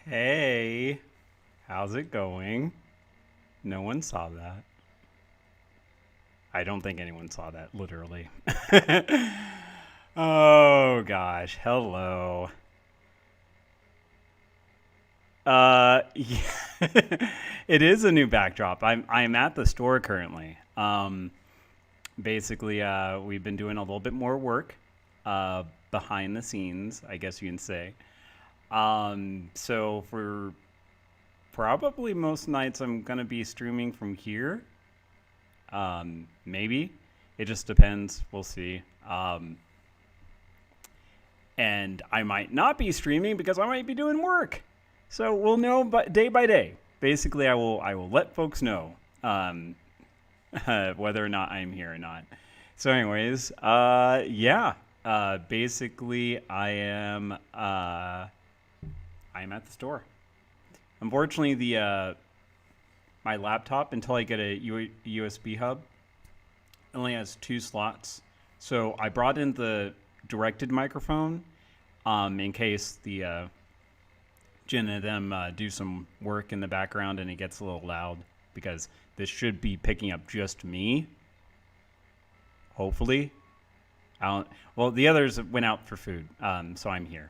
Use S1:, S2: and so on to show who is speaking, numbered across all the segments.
S1: Hey, how's it going? No one saw that. I don't think anyone saw that, literally. Oh gosh, hello. Yeah. It is a new backdrop. I'm at the store currently. Basically, we've been doing a little bit more work, behind the scenes, I guess you can say. So for probably most nights, I'm gonna be streaming from here. Maybe. It just depends. We'll see. And I might not be streaming because I might be doing work. So we'll know day by day. Basically, I will let folks know whether or not I'm here or not. So, anyways, yeah. Basically, I'm at the store. Unfortunately, the my laptop, until I get a USB hub, only has 2 slots. So I brought in the directed microphone in case the Jen and them do some work in the background and it gets a little loud, because this should be picking up just me. Hopefully. Well, the others went out for food, so I'm here.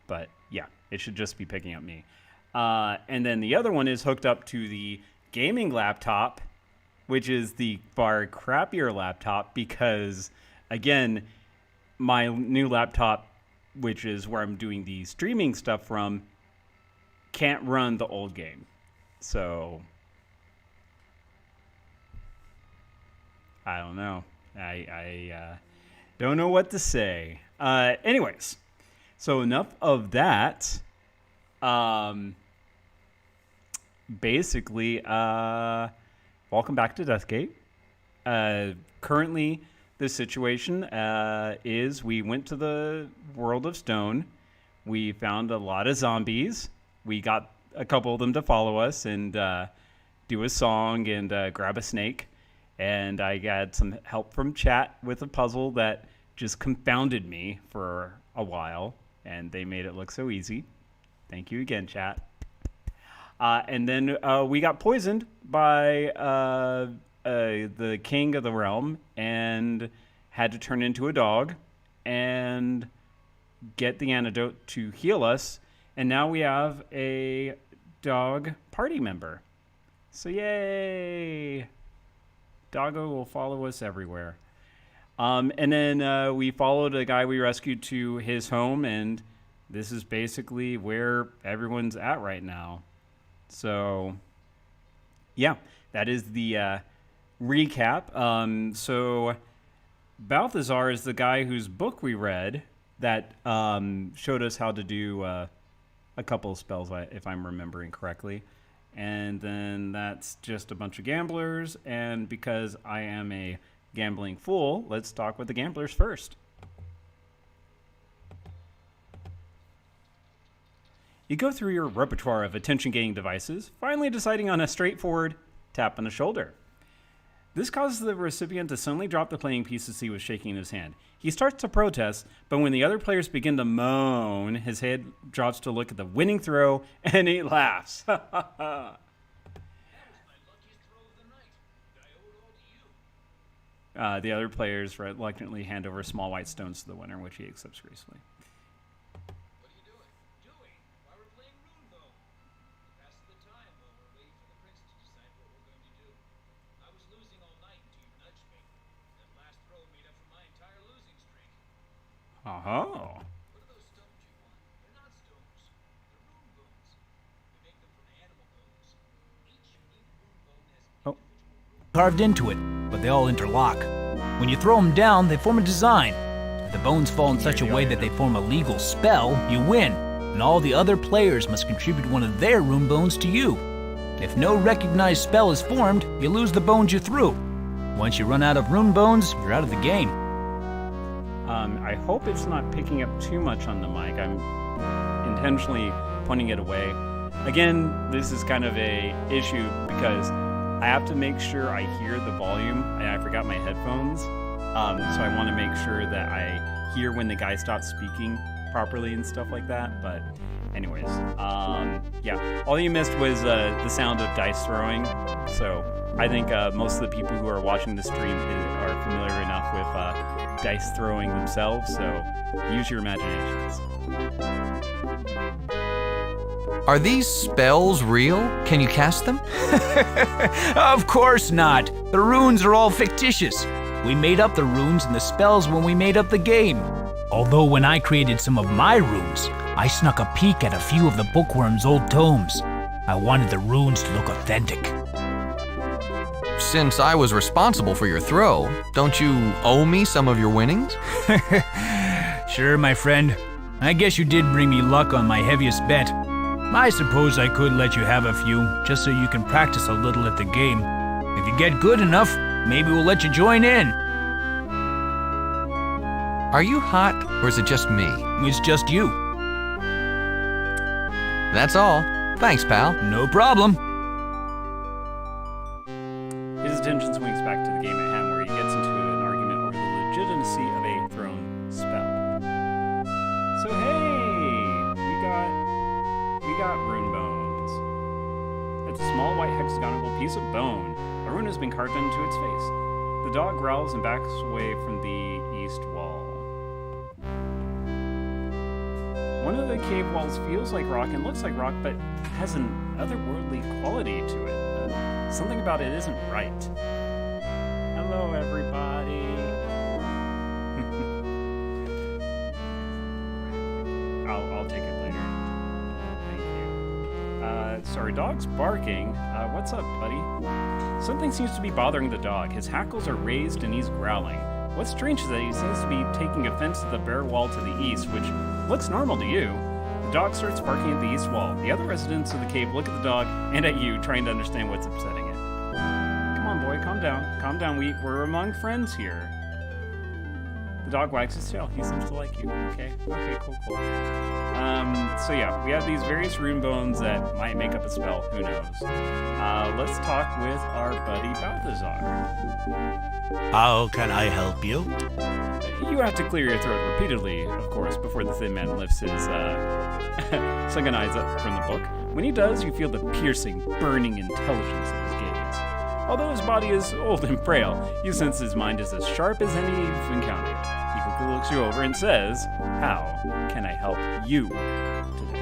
S1: But yeah, it should just be picking up me. And then the other one is hooked up to the gaming laptop, which is the far crappier laptop because, again, my new laptop, which is where I'm doing the streaming stuff from, can't run the old game. So, I don't know. I don't know what to say. Anyways, so enough of that. Basically, welcome back to Deathgate. Currently, the situation is we went to the world of stone. We found a lot of zombies. We got a couple of them to follow us and do a song and grab a snake. And I got some help from chat with a puzzle that just confounded me for a while. And they made it look so easy. Thank you again, chat. And then we got poisoned by the king of the realm and had to turn into a dog and get the antidote to heal us. And now we have a dog party member. So yay! Doggo will follow us everywhere. And then we followed a guy we rescued to his home, and this is basically where everyone's at right now. So, yeah, that is the recap. So, Balthazar is the guy whose book we read that showed us how to do a couple of spells, if I'm remembering correctly. And then that's just a bunch of gamblers. And because I am a gambling fool, let's talk with the gamblers first. You go through your repertoire of attention-getting devices, finally deciding on a straightforward tap on the shoulder. This causes the recipient to suddenly drop the playing pieces he was shaking in his hand. He starts to protest, but when the other players begin to moan, his head drops to look at the winning throw, and he laughs. The other players reluctantly hand over small white stones to the winner, which he accepts gracefully.
S2: What are you doing? Why we're playing Rune Bow. Passes the time while we're waiting for the prince to decide what we're going to do. I was losing all night until you nudged me. That last throw made up for my entire losing streak.
S1: Oh.
S2: What are those stones you want? They're not stones. They're rune bones. We make them from animal bones. Each unique rune bone has
S1: Oh.
S3: carved into it, but they all interlock. When you throw them down, they form a design. If the bones fall in such a way that they form a legal spell, you win, and all the other players must contribute one of their rune bones to you. If no recognized spell is formed, you lose the bones you threw. Once you run out of rune bones, you're out of the game.
S1: I hope it's not picking up too much on the mic. I'm intentionally pointing it away. Again, this is kind of a issue because I have to make sure I hear the volume. I forgot my headphones, so I want to make sure that I hear when the guy stops speaking properly and stuff like that. But anyways, yeah, all you missed was the sound of dice throwing. So I think most of the people who are watching the stream are familiar enough with dice throwing themselves. So use your imaginations.
S4: Are these spells real? Can you cast them?
S3: Of course not. The runes are all fictitious. We made up the runes and the spells when we made up the game. Although when I created some of my runes, I snuck a peek at a few of the bookworm's old tomes. I wanted the runes to look authentic.
S4: Since I was responsible for your throw, don't you owe me some of your winnings?
S3: Sure, my friend. I guess you did bring me luck on my heaviest bet. I suppose I could let you have a few, just so you can practice a little at the game. If you get good enough, maybe we'll let you join in.
S4: Are you hot, or is it just me?
S3: It's just you.
S4: That's all. Thanks, pal.
S3: No problem.
S1: His attention swings back to the game at hand, where he gets into an argument over the legitimacy of a thrown spell. So hey, we got rune bones. It's a small white hexagonal piece of bone. A rune has been carved into its face. The dog growls and backs away from the east wall. One of the cave walls feels like rock and looks like rock, but has an otherworldly quality to it. Something about it isn't right. Hello, everybody. I'll take it later. Thank you. Sorry, dog's barking. What's up, buddy? Something seems to be bothering the dog. His hackles are raised and he's growling. What's strange is that he seems to be taking offense to the bare wall to the east, which looks normal to you. The dog starts barking at the east wall. The other residents of the cave look at the dog and at you, trying to understand what's upsetting it. Come on, boy, calm down. Calm down. We're among friends here. The dog wags his tail. He seems to like you. Okay, cool. So yeah, we have these various rune bones that might make up a spell. Who knows? Let's talk with our buddy Balthazar.
S5: How can I help you?
S1: You have to clear your throat repeatedly, of course, before the thin man lifts his sunken eyes up from the book. When he does, you feel the piercing, burning intelligence of his gaze. Although his body is old and frail, you sense his mind is as sharp as any you've encountered. He quickly looks you over and says, "How can I help you today?"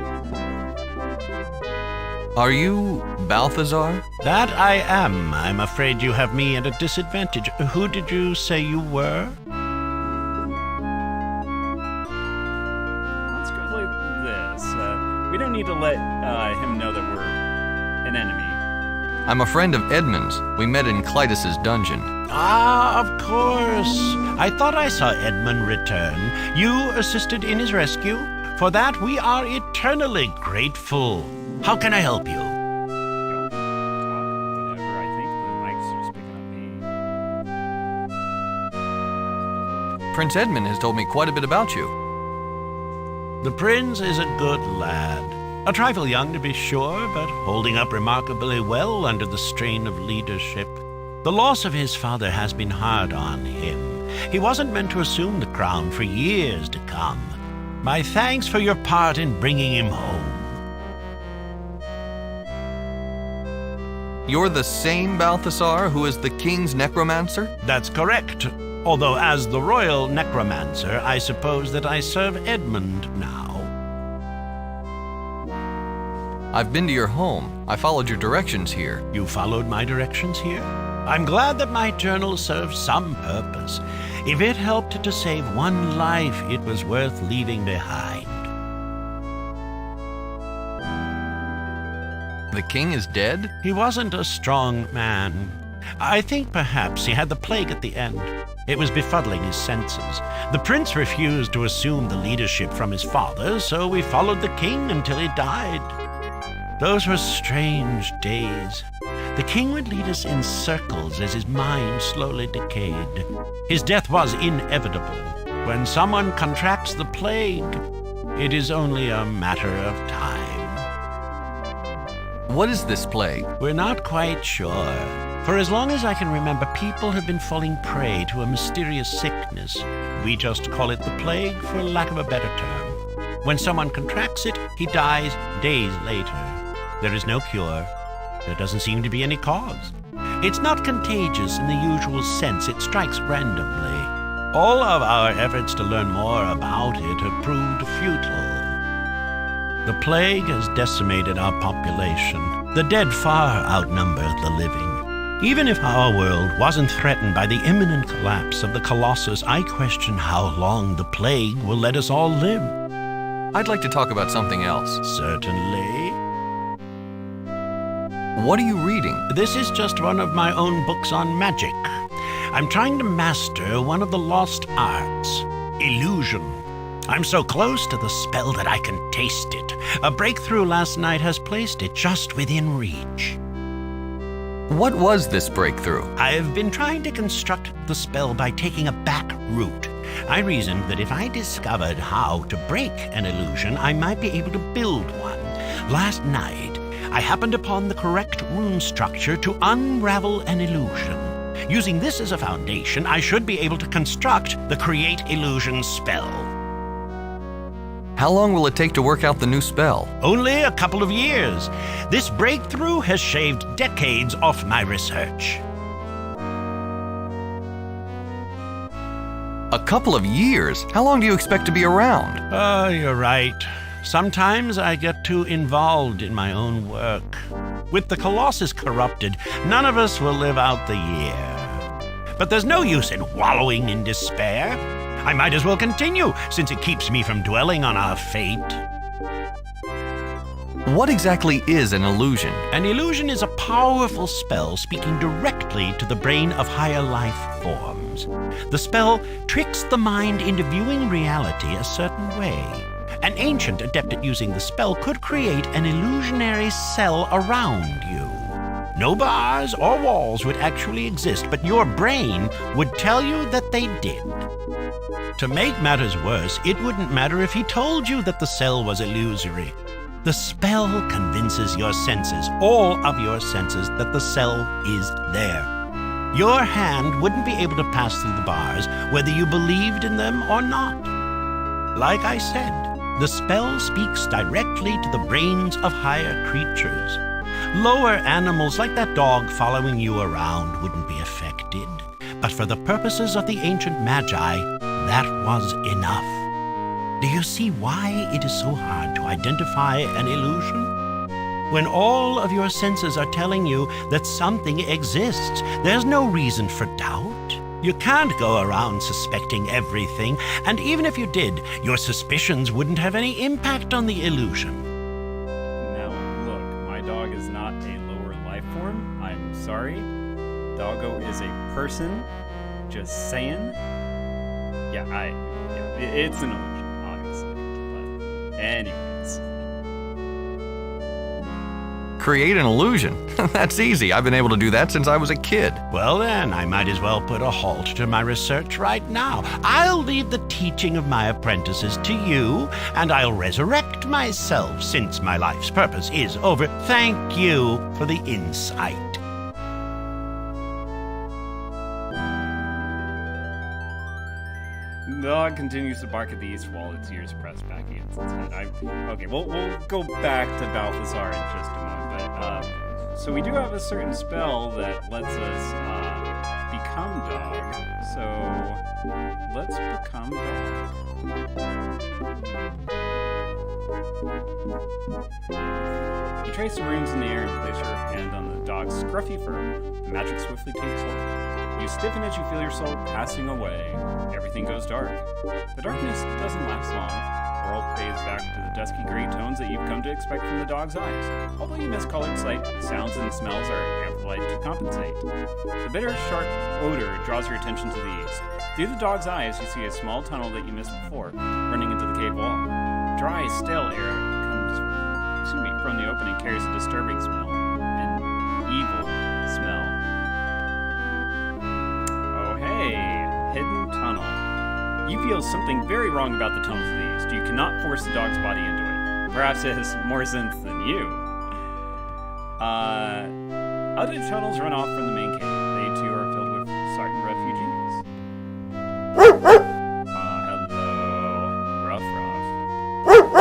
S4: Are you Balthazar?
S5: That I am. I'm afraid you have me at a disadvantage. Who did you say you were?
S1: Let's go like this. We don't need to let him know that we're an enemy.
S4: I'm a friend of Edmund's. We met in Clytus's dungeon.
S5: Ah, of course. I thought I saw Edmund return. You assisted in his rescue. For that, we are eternally grateful. How can I help you?
S1: Whatever. I think the mic's just picking up me.
S4: Prince Edmund has told me quite a bit about you.
S5: The prince is a good lad. A trifle young to be sure, but holding up remarkably well under the strain of leadership. The loss of his father has been hard on him. He wasn't meant to assume the crown for years to come. My thanks for your part in bringing him home.
S4: You're the same Balthazar who is the king's necromancer?
S5: That's correct. Although as the royal necromancer, I suppose that I serve Edmund now.
S4: I've been to your home. I followed your directions here.
S5: You followed my directions here? I'm glad that my journal served some purpose. If it helped to save one life, it was worth leaving behind.
S4: The king is dead?
S5: He wasn't a strong man. I think perhaps he had the plague at the end. It was befuddling his senses. The prince refused to assume the leadership from his father, so we followed the king until he died. Those were strange days. The king would lead us in circles as his mind slowly decayed. His death was inevitable. When someone contracts the plague, it is only a matter of time.
S4: What is this plague?
S5: We're not quite sure. For as long as I can remember, people have been falling prey to a mysterious sickness. We just call it the plague for lack of a better term. When someone contracts it, he dies days later. There is no cure. There doesn't seem to be any cause. It's not contagious in the usual sense. It strikes randomly. All of our efforts to learn more about it have proved futile. The plague has decimated our population. The dead far outnumber the living. Even if our world wasn't threatened by the imminent collapse of the Colossus, I question how long the plague will let us all live.
S4: I'd like to talk about something else.
S5: Certainly.
S4: What are you reading?
S5: This is just one of my own books on magic. I'm trying to master one of the lost arts, illusion. I'm so close to the spell that I can taste it. A breakthrough last night has placed it just within reach.
S4: What was this breakthrough?
S5: I've been trying to construct the spell by taking a back route. I reasoned that if I discovered how to break an illusion, I might be able to build one. Last night, I happened upon the correct rune structure to unravel an illusion. Using this as a foundation, I should be able to construct the Create Illusion spell.
S4: How long will it take to work out the new spell?
S5: Only a couple of years. This breakthrough has shaved decades off my research.
S4: A couple of years? How long do you expect to be around?
S5: Oh, you're right. Sometimes I get too involved in my own work. With the Colossus corrupted, none of us will live out the year. But there's no use in wallowing in despair. I might as well continue, since it keeps me from dwelling on our fate.
S4: What exactly is an illusion?
S5: An illusion is a powerful spell speaking directly to the brain of higher life forms. The spell tricks the mind into viewing reality a certain way. An ancient adept at using the spell could create an illusionary cell around you. No bars or walls would actually exist, but your brain would tell you that they did. To make matters worse, it wouldn't matter if he told you that the cell was illusory. The spell convinces your senses, all of your senses, that the cell is there. Your hand wouldn't be able to pass through the bars, whether you believed in them or not. Like I said, the spell speaks directly to the brains of higher creatures. Lower animals like that dog following you around wouldn't be affected. But for the purposes of the ancient magi, that was enough. Do you see why it is so hard to identify an illusion? When all of your senses are telling you that something exists, there's no reason for doubt. You can't go around suspecting everything, and even if you did, your suspicions wouldn't have any impact on the illusion.
S1: Now, look, my dog is not a lower life form. I'm sorry. Doggo is a person. Just saying. It's an illusion, obviously. But anyways.
S4: Create an illusion? That's easy. I've been able to do that since I was a kid.
S5: Well then, I might as well put a halt to my research right now. I'll leave the teaching of my apprentices to you, and I'll resurrect myself since my life's purpose is over. Thank you for the insight.
S1: The dog continues to bark at the east while its ears press back against its head. Okay, we'll go back to Balthazar in just a moment. But so we do have a certain spell that lets us become dog. So let's become dog. You trace the runes in the air and place your hand on the dog's scruffy fur. The magic swiftly takes hold. You stiffen as you feel your soul passing away. Everything goes dark. The darkness doesn't last long. The world fades back to the dusky gray tones that you've come to expect from the dog's eyes. Although you miss colored sight, sounds and smells are amplified to compensate. The bitter, sharp odor draws your attention to the east. Through the dog's eyes, you see a small tunnel that you missed before, running into the cave wall. Dry, stale air from the opening carries a disturbing smell, an evil smell. Hidden tunnel. You feel something very wrong about the tunnel to the east. You cannot force the dog's body into it. Perhaps it has more sense than you. Other tunnels run off from the main cave. They too are filled with Sartan refugees. Hello, Ruff Ruff.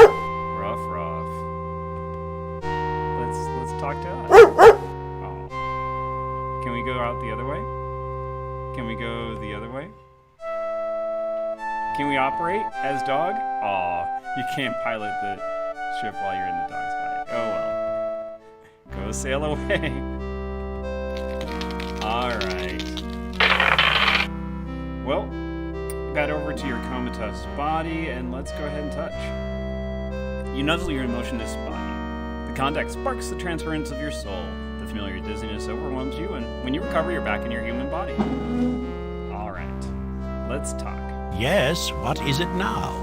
S1: we go out the other way? Can we go the other way? Can we operate as dog? Aw, you can't pilot the ship while you're in the dog's body. Oh well. Go sail away. Alright. Well, got over to your comatose body, and let's go ahead and touch. You nuzzle your emotionless body. The contact sparks the transference of your soul. The familiar dizziness overwhelms you, and when you recover, you're back in your human body. Alright, let's talk.
S5: Yes, what is it now?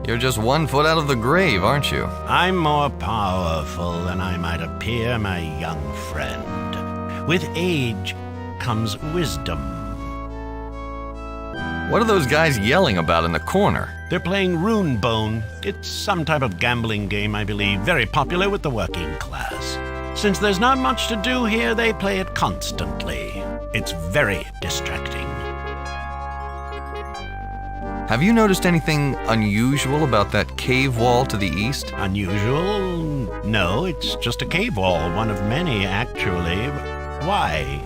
S4: You're just 1 foot out of the grave, aren't you?
S5: I'm more powerful than I might appear, my young friend. With age comes wisdom.
S4: What are those guys yelling about in the corner?
S5: They're playing Rune Bone. It's some type of gambling game, I believe, very popular with the working class. Since there's not much to do here, they play it constantly. It's very distracting.
S4: Have you noticed anything unusual about that cave wall to the east?
S5: Unusual? No, it's just a cave wall, one of many, actually. Why?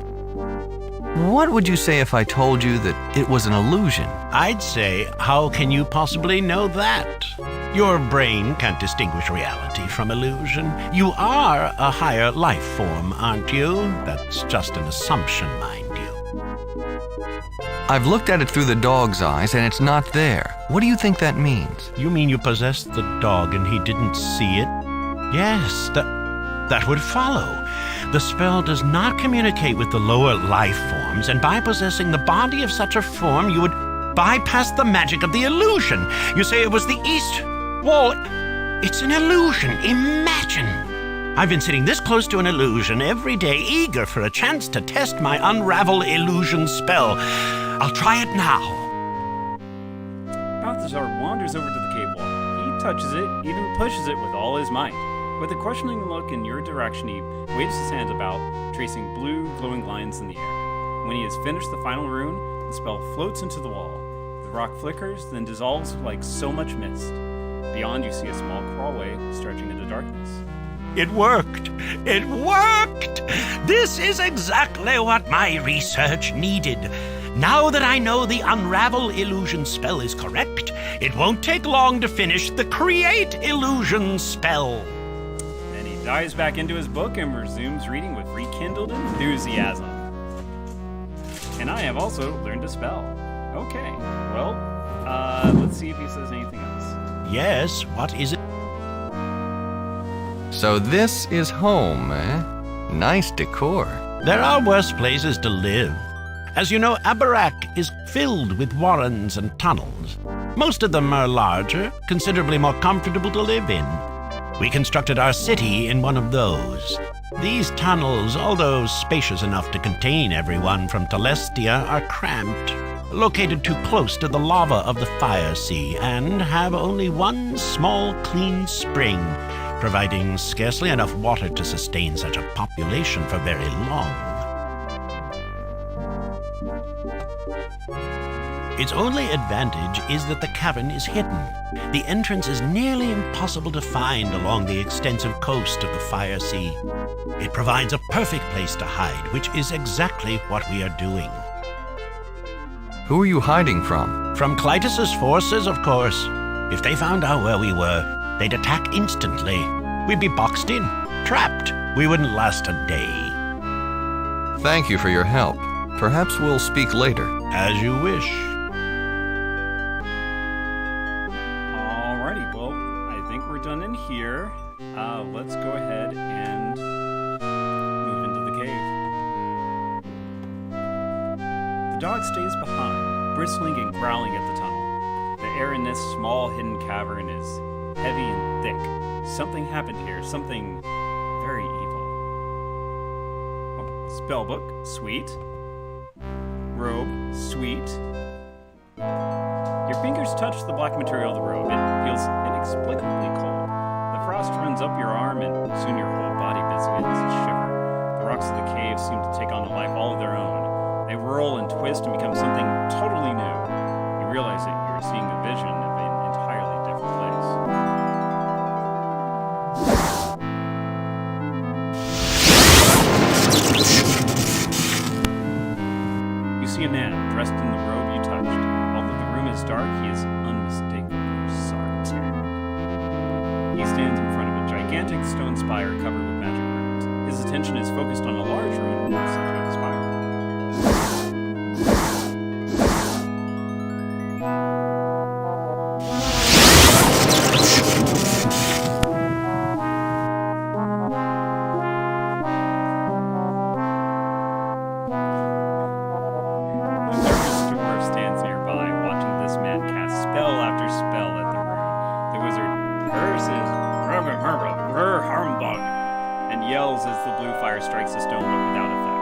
S4: What would you say if I told you that it was an illusion?
S5: I'd say, how can you possibly know that? Your brain can't distinguish reality from illusion. You are a higher life form, aren't you? That's just an assumption, mind you.
S4: I've looked at it through the dog's eyes and it's not there. What do you think that means?
S5: You mean you possessed the dog and he didn't see it? Yes, that would follow. The spell does not communicate with the lower life forms, and by possessing the body of such a form, you would bypass the magic of the illusion. You say it was the east wall. It's an illusion. Imagine. I've been sitting this close to an illusion every day, eager for a chance to test my unravel illusion spell. I'll try it now.
S1: Balthazar wanders over to the cave wall. He touches it, even pushes it with all his might. With a questioning look in your direction, he waves his hands about, tracing blue, glowing lines in the air. When he has finished the final rune, the spell floats into the wall. The rock flickers, then dissolves like so much mist. Beyond, you see a small crawlway stretching into darkness.
S5: It worked! It worked! This is exactly what my research needed. Now that I know the Unravel Illusion spell is correct, it won't take long to finish the Create Illusion spell.
S1: Then he dives back into his book and resumes reading with rekindled enthusiasm. And I have also learned to spell. Okay, well, let's see if he says anything else.
S5: Yes, what is it?
S4: So this is home, eh? Nice decor.
S5: There are worse places to live. As you know, Abarak is filled with warrens and tunnels. Most of them are larger, considerably more comfortable to live in. We constructed our city in one of those. These tunnels, although spacious enough to contain everyone from Telestia, are cramped, located too close to the lava of the Fire Sea, and have only one small, clean spring, providing scarcely enough water to sustain such a population for very long. Its only advantage is that the cavern is hidden. The entrance is nearly impossible to find along the extensive coast of the Fire Sea. It provides a perfect place to hide, which is exactly what we are doing.
S4: Who are you hiding from?
S5: From Clytus's forces, of course. If they found out where we were, they'd attack instantly. We'd be boxed in, trapped. We wouldn't last a day.
S4: Thank you for your help. Perhaps we'll speak later.
S5: As you wish.
S1: Alrighty, well, I think we're done in here. Let's go ahead and move into the cave. The dog stays behind, bristling and growling at the tunnel. The air in this small hidden cavern is heavy and thick. Something happened here, something very evil. Oh, spellbook, sweet. Robe, sweet. Your fingers touch the black material of the robe. It feels inexplicably cold. The frost runs up your arm, and soon your whole body begins to shiver. The rocks of the cave seem to take on a life all of their own. They whirl and twist and become something totally new. You realize that you're seeing a vision of an entirely different place. stone spire covered with magic runes. His attention is focused on a large rune in the center of the spire. The nervous dwarf stands nearby, watching this man cast spell after spell at the rune. The wizard curses, Humbug, and yells as the blue fire strikes the stone, but without effect.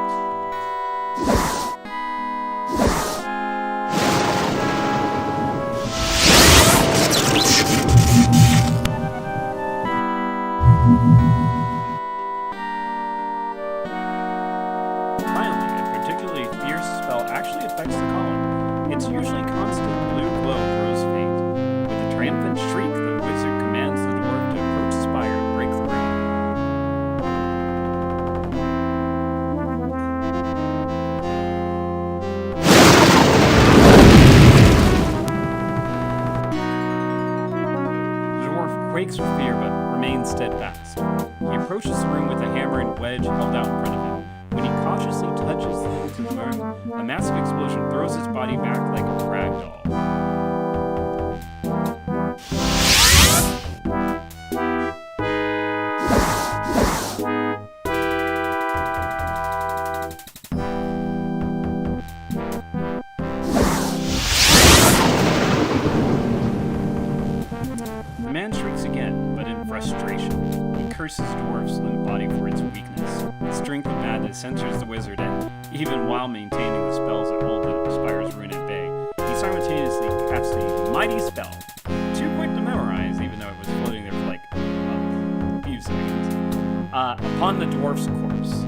S1: Finally, a particularly fierce spell actually affects the column. Its usually constant blue glow grows faint. With a triumphant shriek, the wizard commands the dwarf to approach the spire and break the ring. The dwarf quakes with fear but remains steadfast. He approaches the room with a hammer and wedge held out in front of him. When he cautiously touches into the room, a massive explosion throws his body back like a rag doll. The man shrieks again, but in frustration. He curses the dwarf's limp body for its weakness. The strength of madness censors the wizard, and even while maintaining the spells that hold the spire's rune at bay, he simultaneously casts a mighty spell. Too quick to memorize, even though it was floating there for like a few seconds. Upon the dwarf's corpse.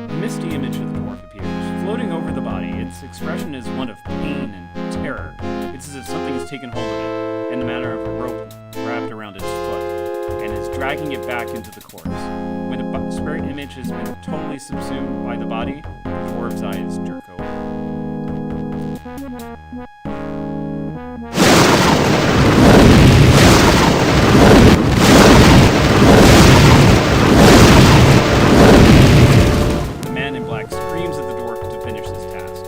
S1: A misty image of the dwarf appears, floating over the body. Its expression is one of pain and terror. It's as if something has taken hold of it, in the manner of a rope wrapped around its foot, and is dragging it back into the corpse. When the spirit image has been totally subsumed by the body, the dwarf's eyes jerk open. The man in black screams at the dwarf to finish his task.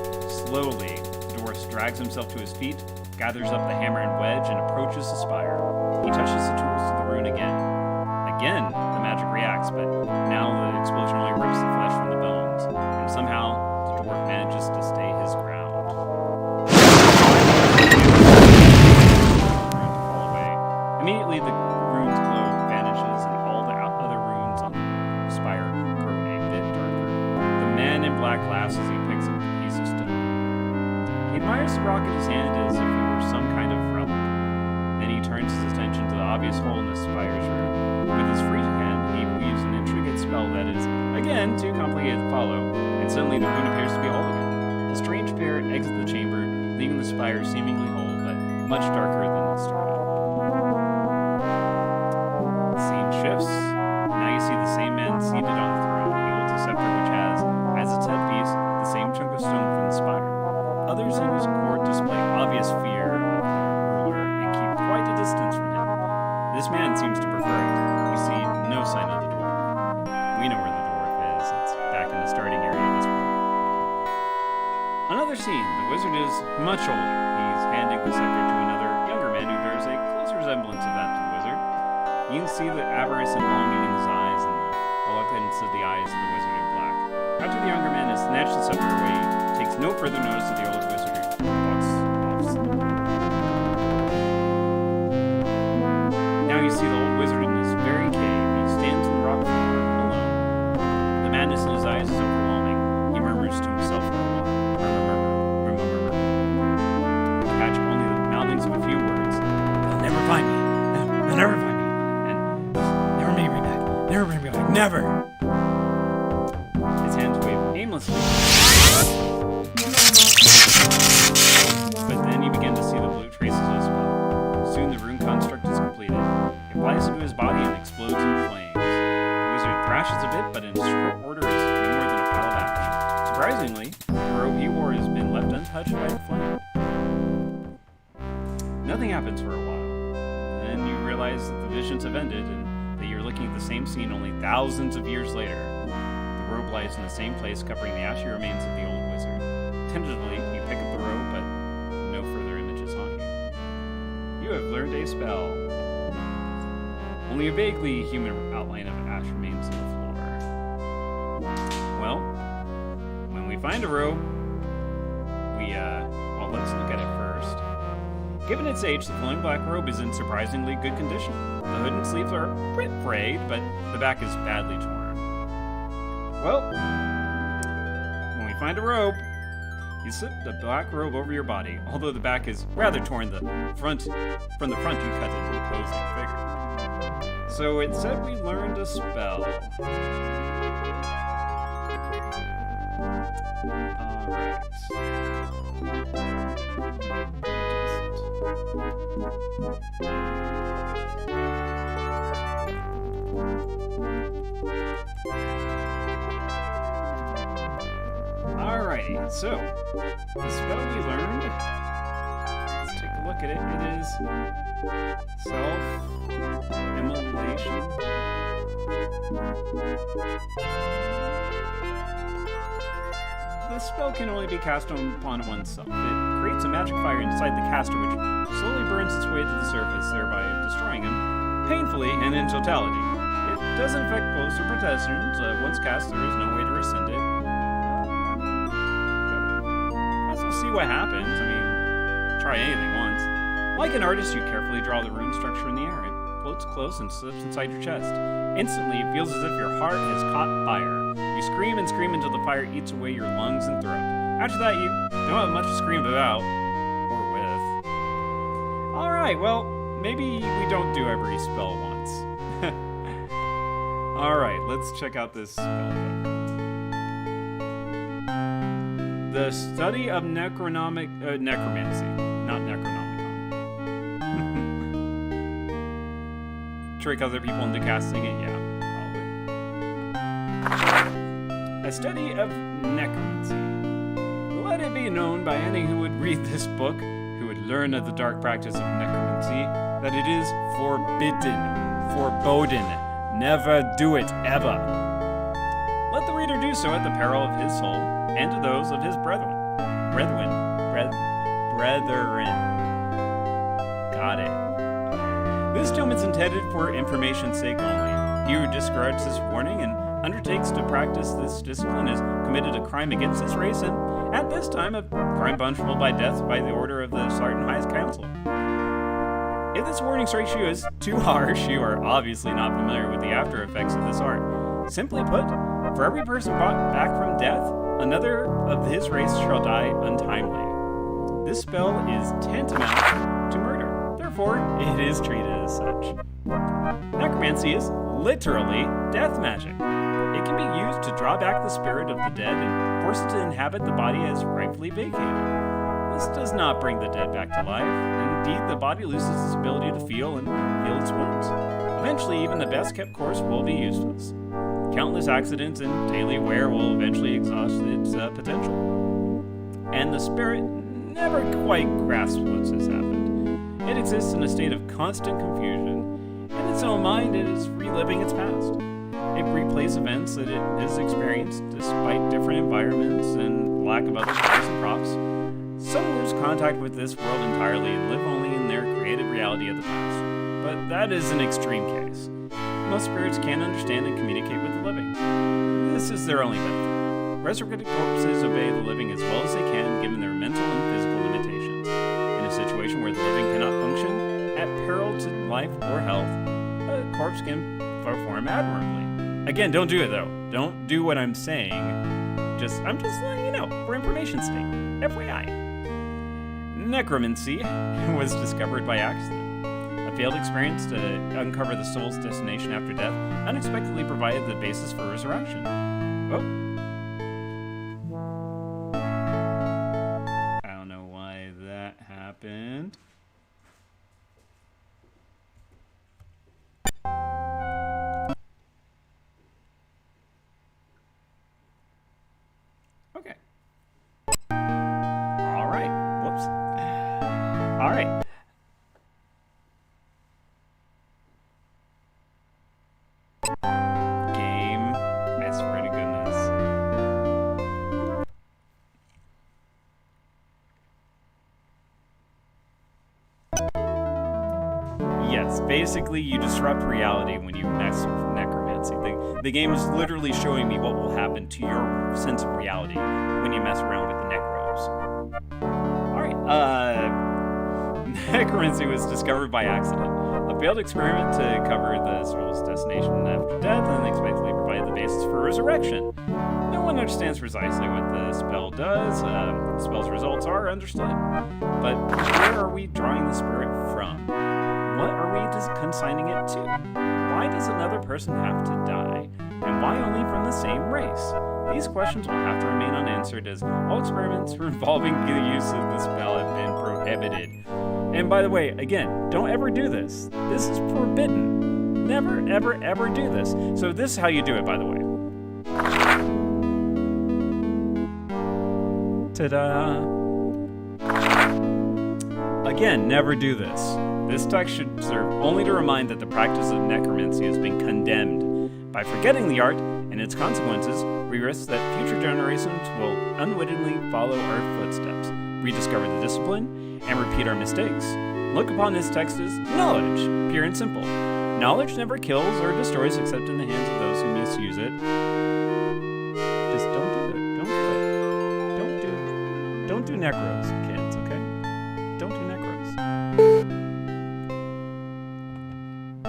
S1: Slowly, the dwarf drags himself to his feet, gathers up the hammer and wedge, and approaches the spire. He touches the tools to the rune again. Again, the magic reacts, but now the explosion only rips the flesh from the bones, and somehow the dwarf manages to stay his ground. The rune to fall away. Immediately, the rune's glow vanishes, and all the other runes on the spire grow a bit darker. The man in black laughs as he picks up a piece of stone. He admires the rock in his hand as if it were some kind of relic. Then he turns his attention to the obvious hole in the spire's rune. With his free hand, he weaves an intricate spell that is, again, too complicated to follow, and suddenly the rune appears to be whole again. The strange pair exit the chamber, leaving the spire seemingly whole, but much darker than it started. The scene shifts. Now you see the same man seated on the throne. He holds a scepter which has, as its headpiece, the same chunk of stone from the spire. Others in his court display obvious fear of their ruler and keep quite a distance from him. This man seems to prefer it. We see no sign of the dwarf. We know where the dwarf is. It's back in the starting area of this world. Another scene. The wizard is much older. He's handing the scepter to another younger man who bears a close resemblance of that to the wizard. You can see the avarice and longing in his eyes and the reluctance of the eyes of the wizard in black. After the younger man has snatched the scepter away, he takes no further notice of the older wizard who walks off. Now you see the old wizard in his very cave. He stands on the rock floor, alone. The madness in his eyes is overwhelming. He murmurs to himself for a while. Catch only the mouthings of a few words. They'll never find me. They'll never find me. And never bring me back. Never bring me back. Never. His hands wave aimlessly. But then you begin to see the blue traces of his spell. Soon the rune construct is completed. It flies into his body and explodes in flames. The wizard thrashes a bit, but in short order is no more than a pile of ash. Surprisingly, the robe he wore has been left untouched by the flame. Nothing happens for a while. then you realize that the visions have ended and that you're looking at the same scene only thousands of years later. The robe lies in the same place, covering the ashy remains of the old wizard. Tentatively, you pick up the robe, but no further images haunt you. You have learned a spell. Only a vaguely human outline of ash remains on the floor. Well, when we find a robe, well, let's look at it first. Given its age, the flowing black robe is in surprisingly good condition. The hood and sleeves are a bit frayed, but the back is badly torn. Well, when we find a robe, you slip the black robe over your body. Although the back is rather torn, from the front you cut an imposing figure. So it said we learned a spell. Alrighty, so the spell we learned, let's take a look at it. It is self-immolation. The spell can only be cast upon oneself. It creates a magic fire inside the caster which slowly burns its way to the surface, thereby destroying him, painfully and in totality. It doesn't affect closer protections. Once cast, there is no way to rescind it. We'll see what happens. I mean, try anything once. Like an artist, you carefully draw the rune structure in the air. It floats close and slips inside your chest. Instantly, it feels as if your heart has caught fire. You scream and scream until the fire eats away your lungs and throat. After that, you don't have much to scream about. Or with. Alright, well, maybe we don't do every spell once. Alright, let's check out this spell book. The study of necromancy, not Necronomicon. Trick other people into casting it? Yeah, probably. A study of necromancy. Let it be known by any who would read this book, who would learn of the dark practice of necromancy, that it is forbidden, forebodden. Never do it, ever. Let the reader do so at the peril of his soul, and to those of his brethren. Got it. This tome is intended for information's sake only. He who disregards this warning and undertakes to practice this discipline has committed a crime against this race, and at this time a crime punishable by death by the order of the Sergeant High's Council. If this warning strikes you as too harsh, you are obviously not familiar with the after effects of this art. Simply put, for every person brought back from death, another of his race shall die untimely. This spell is tantamount to murder. Therefore, it is treated as such. Necromancy is literally death magic. It can be used to draw back the spirit of the dead and force it to inhabit the body as rightfully vacated. This does not bring the dead back to life. Indeed, the body loses its ability to feel and heal its wounds. Eventually, even the best-kept corpse will be useless. Countless accidents and daily wear will eventually exhaust its potential. And the spirit never quite grasps what has happened. It exists in a state of constant confusion. In its own mind, it is reliving its past. It replays events that it has experienced despite different environments and lack of other tools and props. Some lose contact with this world entirely and live only in their created reality of the past. But that is an extreme case. Most spirits can understand and communicate with the living. This is their only benefit. Resurrected corpses obey the living as well as they can, given their mental and physical limitations. In a situation where the living cannot function, at peril to life or health, a corpse can perform admirably. Again, don't do it though. Don't do what I'm saying. I'm just letting you know, for information's sake. FYI. Necromancy was discovered by accident. A failed experience to uncover the soul's destination after death unexpectedly provided the basis for resurrection. Oh. I don't know why that happened. Okay. All right. Whoops. All right. Yes, basically you disrupt reality when you mess with necromancy. The game is literally showing me what will happen to your sense of reality when you mess around with the necros. Alright, necromancy was discovered by accident. A failed experiment to cover the soul's destination after death and unexpectedly provided the basis for resurrection. No one understands precisely what the spell does. The spell's results are understood. But where are we drawing the spirit from? What are we just consigning it to? Why does another person have to die? And why only from the same race? These questions will have to remain unanswered as all experiments involving the use of the spell have been prohibited. And by the way, again, don't ever do this. This is forbidden. Never, ever, ever do this. So this is how you do it, by the way. Ta-da! Again, never do this. This text should serve only to remind that the practice of necromancy has been condemned. By forgetting the art and its consequences, we risk that future generations will unwittingly follow our footsteps, rediscover the discipline, and repeat our mistakes. Look upon this text as knowledge, pure and simple. Knowledge never kills or destroys except in the hands of those who misuse it. Just don't do it. Don't do it. Don't do necros, kids, okay? Don't do necros.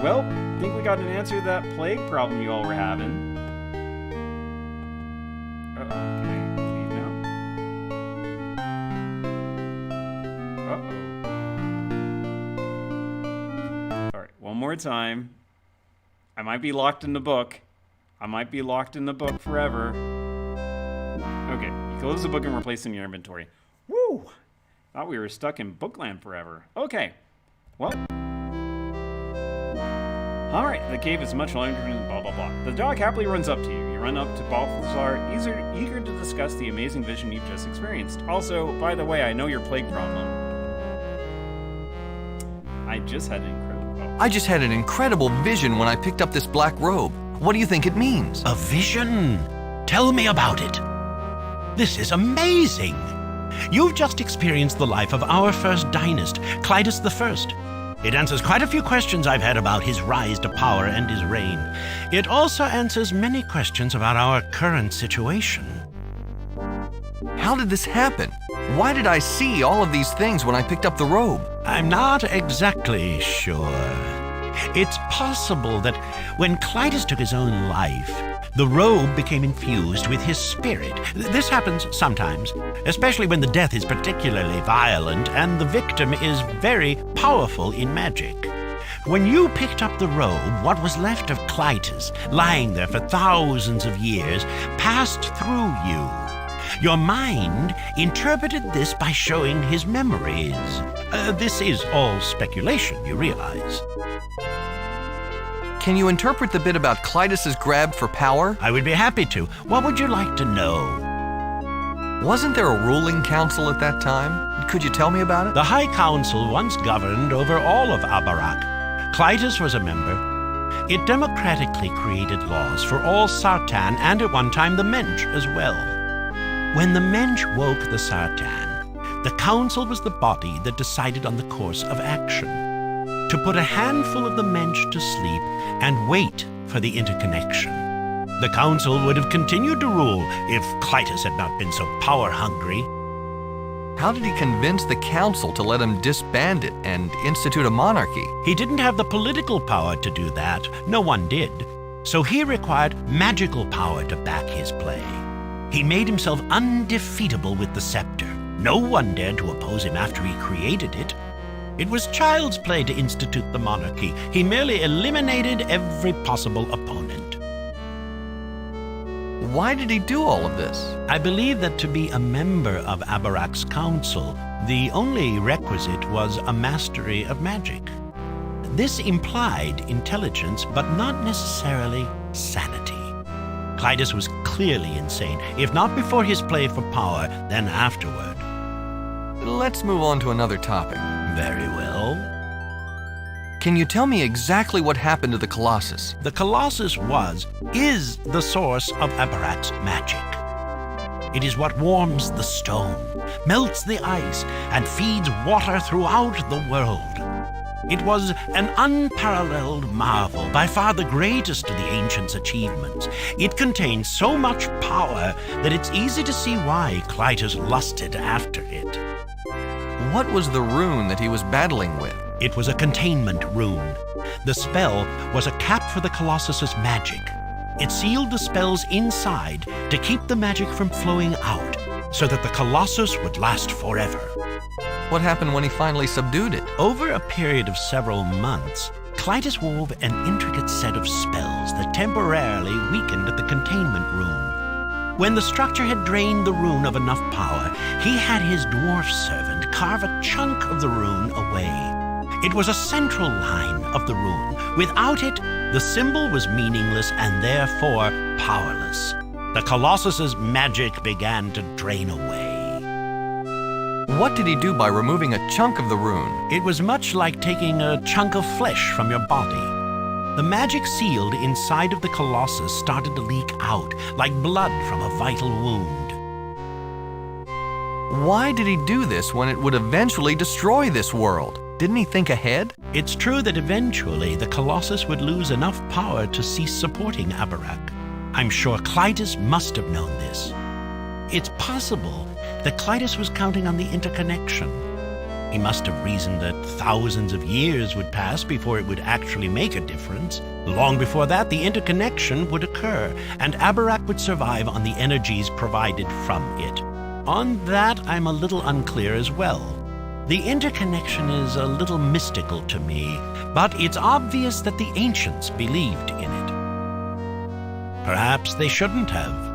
S1: Well, I think we got an answer to that plague problem you all were having. Uh-oh, can I leave now? Uh-oh. Alright, one more time. I might be locked in the book. I might be locked in the book forever. Okay, you close the book and replace it in your inventory. Woo! Thought we were stuck in Bookland forever. Okay, well... Alright, the cave is much longer than blah blah blah. The dog happily runs up to you. You run up to Balthazar, eager to discuss the amazing vision you've just experienced. Also, by the way, I know your plague problem. I just had an incredible
S4: vision when I picked up this black robe. What do you think it means?
S5: A vision? Tell me about it. This is amazing. You've just experienced the life of our first dynast, Clitus I. It answers quite a few questions I've had about his rise to power and his reign. It also answers many questions about our current situation.
S4: How did this happen? Why did I see all of these things when I picked up the robe?
S5: I'm not exactly sure. It's possible that when Clitus took his own life, the robe became infused with his spirit. This happens sometimes, especially when the death is particularly violent and the victim is very powerful in magic. When you picked up the robe, what was left of Clitus, lying there for thousands of years, passed through you. Your mind interpreted this by showing his memories. This is all speculation, you realize.
S4: Can you interpret the bit about Clitus's grab for power?
S5: I would be happy to. What would you like to know?
S4: Wasn't there a ruling council at that time? Could you tell me about it?
S5: The High Council once governed over all of Abarak. Clitus was a member. It democratically created laws for all Sartan and at one time the Mensch as well. When the Mensch woke the Sartan, the council was the body that decided on the course of action. To put a handful of the Mensch to sleep and wait for the interconnection. The council would have continued to rule if Clitus had not been so power-hungry.
S4: How did he convince the council to let him disband it and institute a monarchy?
S5: He didn't have the political power to do that. No one did. So he required magical power to back his play. He made himself undefeatable with the scepter. No one dared to oppose him after he created it. It was child's play to institute the monarchy. He merely eliminated every possible opponent.
S4: Why did he do all of this?
S5: I believe that to be a member of Abarak's council, the only requisite was a mastery of magic. This implied intelligence, but not necessarily sanity. Clitus was clearly insane, if not before his play for power, then afterward.
S4: Let's move on to another topic.
S5: Very well.
S4: Can you tell me exactly what happened to the Colossus?
S5: The Colossus is the source of Abarak's magic. It is what warms the stone, melts the ice, and feeds water throughout the world. It was an unparalleled marvel, by far the greatest of the ancients' achievements. It contained so much power that it's easy to see why Clytus lusted after it.
S4: What was the rune that he was battling with?
S5: It was a containment rune. The spell was a cap for the Colossus's magic. It sealed the spells inside to keep the magic from flowing out, so that the Colossus would last forever.
S4: What happened when he finally subdued it?
S5: Over a period of several months, Clytus wove an intricate set of spells that temporarily weakened the containment rune. When the structure had drained the rune of enough power, he had his dwarf servant carve a chunk of the rune away. It was a central line of the rune. Without it, the symbol was meaningless and therefore powerless. The Colossus's magic began to drain away.
S4: What did he do by removing a chunk of the rune?
S5: It was much like taking a chunk of flesh from your body. The magic sealed inside of the Colossus started to leak out, like blood from a vital wound.
S4: Why did he do this when it would eventually destroy this world? Didn't he think ahead?
S5: It's true that eventually the Colossus would lose enough power to cease supporting Abarak. I'm sure Clytus must have known this. It's possible that Clytus was counting on the interconnection. He must have reasoned that thousands of years would pass before it would actually make a difference. Long before that, the interconnection would occur, and Abarak would survive on the energies provided from it. On that, I'm a little unclear as well. The interconnection is a little mystical to me, but it's obvious that the ancients believed in it. Perhaps they shouldn't have.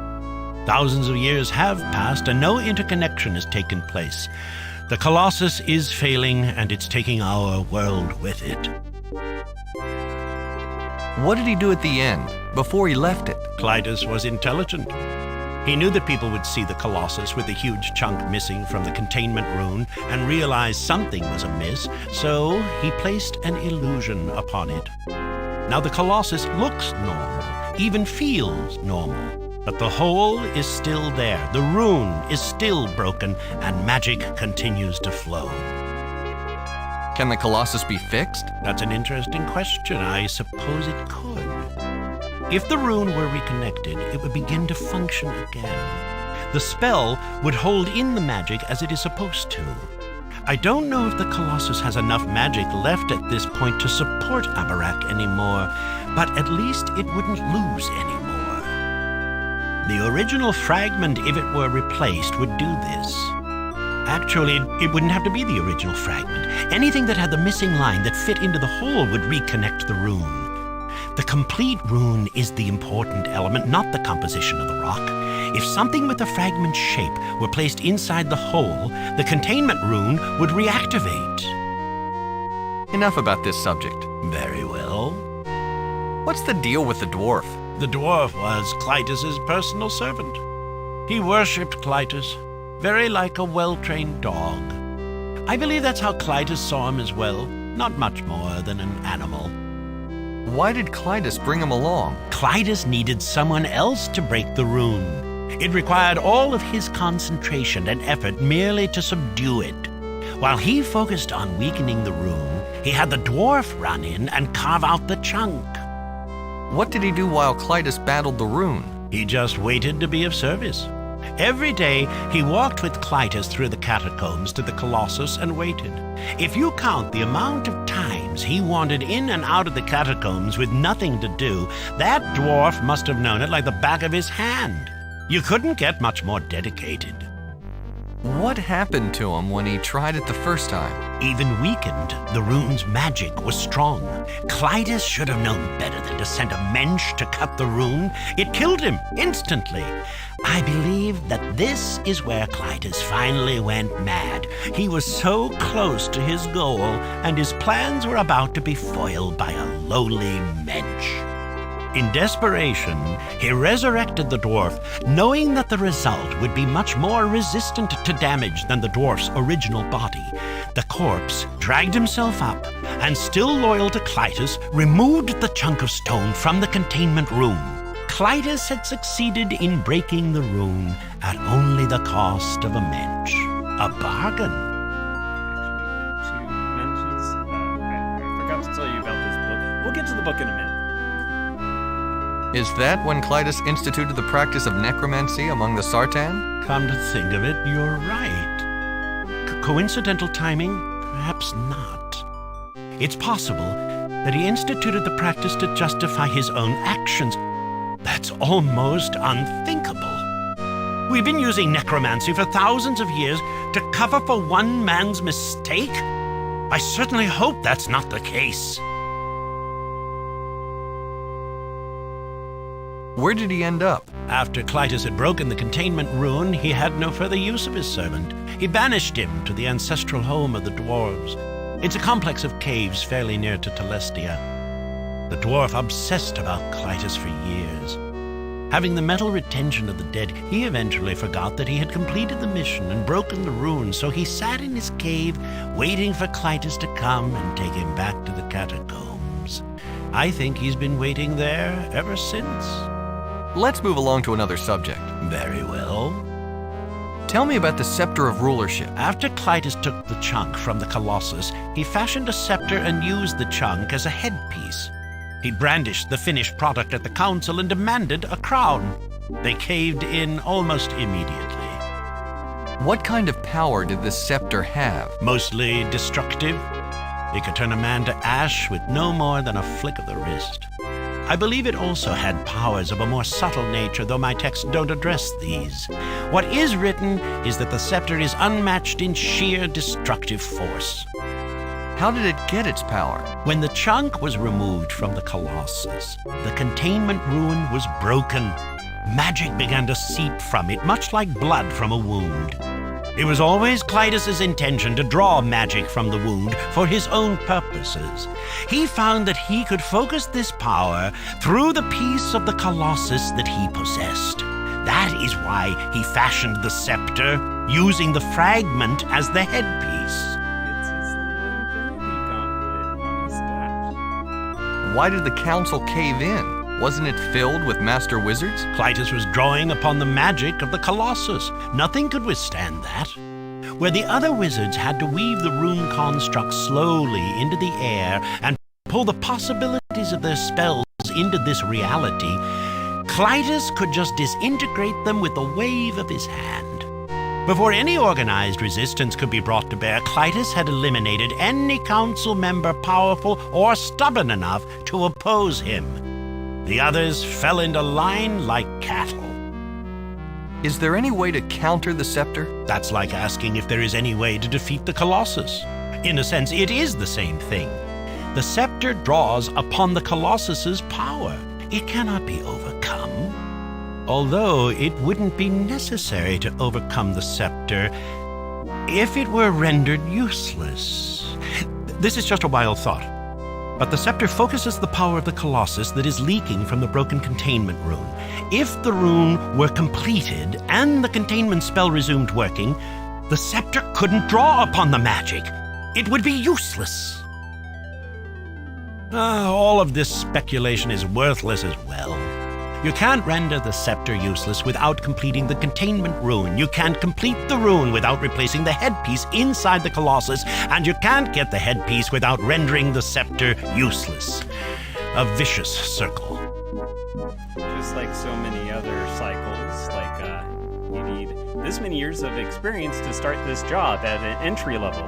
S5: Thousands of years have passed and no interconnection has taken place. The Colossus is failing and it's taking our world with it.
S4: What did he do at the end, before he left it?
S5: Clytus was intelligent. He knew that people would see the Colossus with a huge chunk missing from the containment rune and realize something was amiss, so he placed an illusion upon it. Now the Colossus looks normal, even feels normal. But the hole is still there, the rune is still broken, and magic continues to flow.
S4: Can the Colossus be fixed?
S5: That's an interesting question. I suppose it could. If the rune were reconnected, it would begin to function again. The spell would hold in the magic as it is supposed to. I don't know if the Colossus has enough magic left at this point to support Abarak anymore, but at least it wouldn't lose anymore. The original fragment, if it were replaced, would do this. Actually, it wouldn't have to be the original fragment. Anything that had the missing line that fit into the hole would reconnect the rune. The complete rune is the important element, not the composition of the rock. If something with the fragment shape were placed inside the hole, the containment rune would reactivate.
S4: Enough about this subject.
S5: Very well.
S4: What's the deal with the dwarf?
S5: The dwarf was Clytus's personal servant. He worshipped Clytus, very like a well-trained dog. I believe that's how Clytus saw him as well, not much more than an animal.
S4: Why did Clytus bring him along?
S5: Clytus needed someone else to break the rune. It required all of his concentration and effort merely to subdue it. While he focused on weakening the rune, he had the dwarf run in and carve out the chunk.
S4: What did he do while Clytus battled the rune?
S5: He just waited to be of service. Every day, he walked with Clytus through the catacombs to the Colossus and waited. If you count the amount of times he wandered in and out of the catacombs with nothing to do, that dwarf must have known it like the back of his hand. You couldn't get much more dedicated.
S4: What happened to him when he tried it the first time?
S5: Even weakened, the rune's magic was strong. Clytus should have known better than to send a mensch to cut the rune. It killed him instantly. I believe that this is where Clytus finally went mad. He was so close to his goal, and his plans were about to be foiled by a lowly mensch. In desperation, he resurrected the dwarf, knowing that the result would be much more resistant to damage than the dwarf's original body. The corpse dragged himself up, and still loyal to Clytus, removed the chunk of stone from the containment rune. Clytus had succeeded in breaking the rune at only the cost of a mensch. A bargain.
S1: Actually, 2 benches. tell you about this book. We'll get to the book in a minute.
S4: Is that when Clytus instituted the practice of necromancy among the Sartan?
S5: Come to think of it, you're right. Coincidental timing? Perhaps not. It's possible that he instituted the practice to justify his own actions. That's almost unthinkable. We've been using necromancy for thousands of years to cover for one man's mistake? I certainly hope that's not the case.
S4: Where did he end up?
S5: After Clytus had broken the containment rune, he had no further use of his servant. He banished him to the ancestral home of the dwarves. It's a complex of caves fairly near to Telestia. The dwarf obsessed about Clytus for years. Having the metal retention of the dead, he eventually forgot that he had completed the mission and broken the rune, so he sat in his cave waiting for Clytus to come and take him back to the catacombs. I think he's been waiting there ever since.
S4: Let's move along to another subject.
S5: Very well.
S4: Tell me about the Scepter of Rulership.
S5: After Clytus took the chunk from the Colossus, he fashioned a scepter and used the chunk as a headpiece. He brandished the finished product at the council and demanded a crown. They caved in almost immediately.
S4: What kind of power did this scepter have?
S5: Mostly destructive. It could turn a man to ash with no more than a flick of the wrist. I believe it also had powers of a more subtle nature, though my texts don't address these. What is written is that the scepter is unmatched in sheer destructive force.
S4: How did it get its power?
S5: When the chunk was removed from the Colossus, the containment rune was broken. Magic began to seep from it, much like blood from a wound. It was always Clytus's intention to draw magic from the wound for his own purposes. He found that he could focus this power through the piece of the Colossus that he possessed. That is why he fashioned the scepter, using the fragment as the headpiece.
S1: It's his little infinity gauntlet on his dash.
S4: Why did the council cave in? Wasn't it filled with master wizards?
S5: Clytus was drawing upon the magic of the Colossus. Nothing could withstand that. Where the other wizards had to weave the rune construct slowly into the air and pull the possibilities of their spells into this reality, Clytus could just disintegrate them with the wave of his hand. Before any organized resistance could be brought to bear, Clytus had eliminated any council member powerful or stubborn enough to oppose him. The others fell into line like cattle.
S4: Is there any way to counter the scepter?
S5: That's like asking if there is any way to defeat the Colossus. In a sense, it is the same thing. The scepter draws upon the Colossus's power. It cannot be overcome. Although it wouldn't be necessary to overcome the scepter if it were rendered useless. This is just a wild thought. But the scepter focuses the power of the Colossus that is leaking from the broken containment rune. If the rune were completed and the containment spell resumed working, the scepter couldn't draw upon the magic. It would be useless. All of this speculation is worthless as well. You can't render the scepter useless without completing the containment rune. You can't complete the rune without replacing the headpiece inside the Colossus, and you can't get the headpiece without rendering the scepter useless. A vicious circle.
S1: Just like so many other cycles, you need this many years of experience to start this job at an entry level.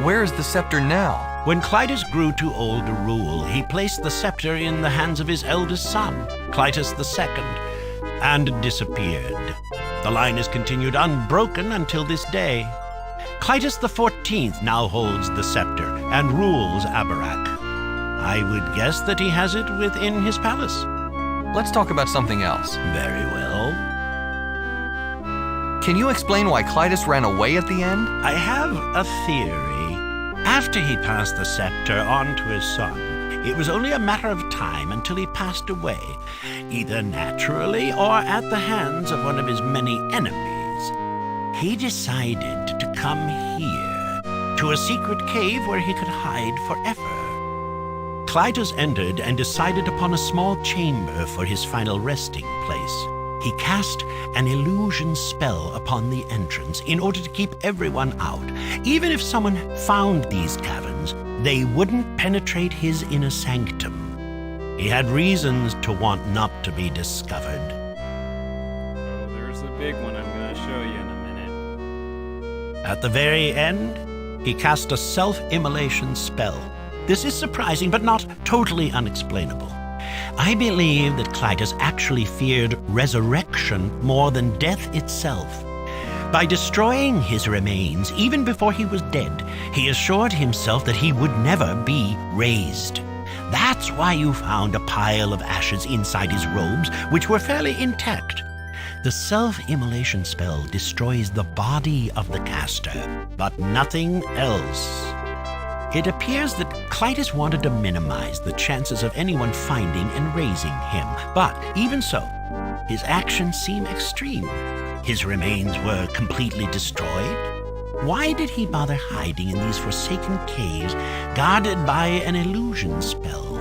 S4: Where is the scepter now?
S5: When Clytus grew too old to rule, he placed the scepter in the hands of his eldest son, Clytus II, and disappeared. The line is continued unbroken until this day. Clytus XIV now holds the scepter and rules Abarak. I would guess that he has it within his palace.
S4: Let's talk about something else.
S5: Very well.
S4: Can you explain why Clytus ran away at the end?
S5: I have a theory. After he passed the scepter on to his son, it was only a matter of time until he passed away, either naturally or at the hands of one of his many enemies. He decided to come here, to a secret cave where he could hide forever. Clytus entered and decided upon a small chamber for his final resting place. he cast an illusion spell upon the entrance in order to keep everyone out. Even if someone found these caverns, they wouldn't penetrate his inner sanctum. He had reasons to want not to be discovered.
S1: Oh, there's a big one I'm going to show you in a minute.
S5: At the very end, he cast a self-immolation spell. This is surprising, but not totally unexplainable. I believe that Clytus actually feared resurrection more than death itself. By destroying his remains, even before he was dead, he assured himself that he would never be raised. That's why you found a pile of ashes inside his robes, which were fairly intact. The self-immolation spell destroys the body of the caster, but nothing else. It appears that Clytus wanted to minimize the chances of anyone finding and raising him, but even so, his actions seem extreme. His remains were completely destroyed. Why did he bother hiding in these forsaken caves guarded by an illusion spell?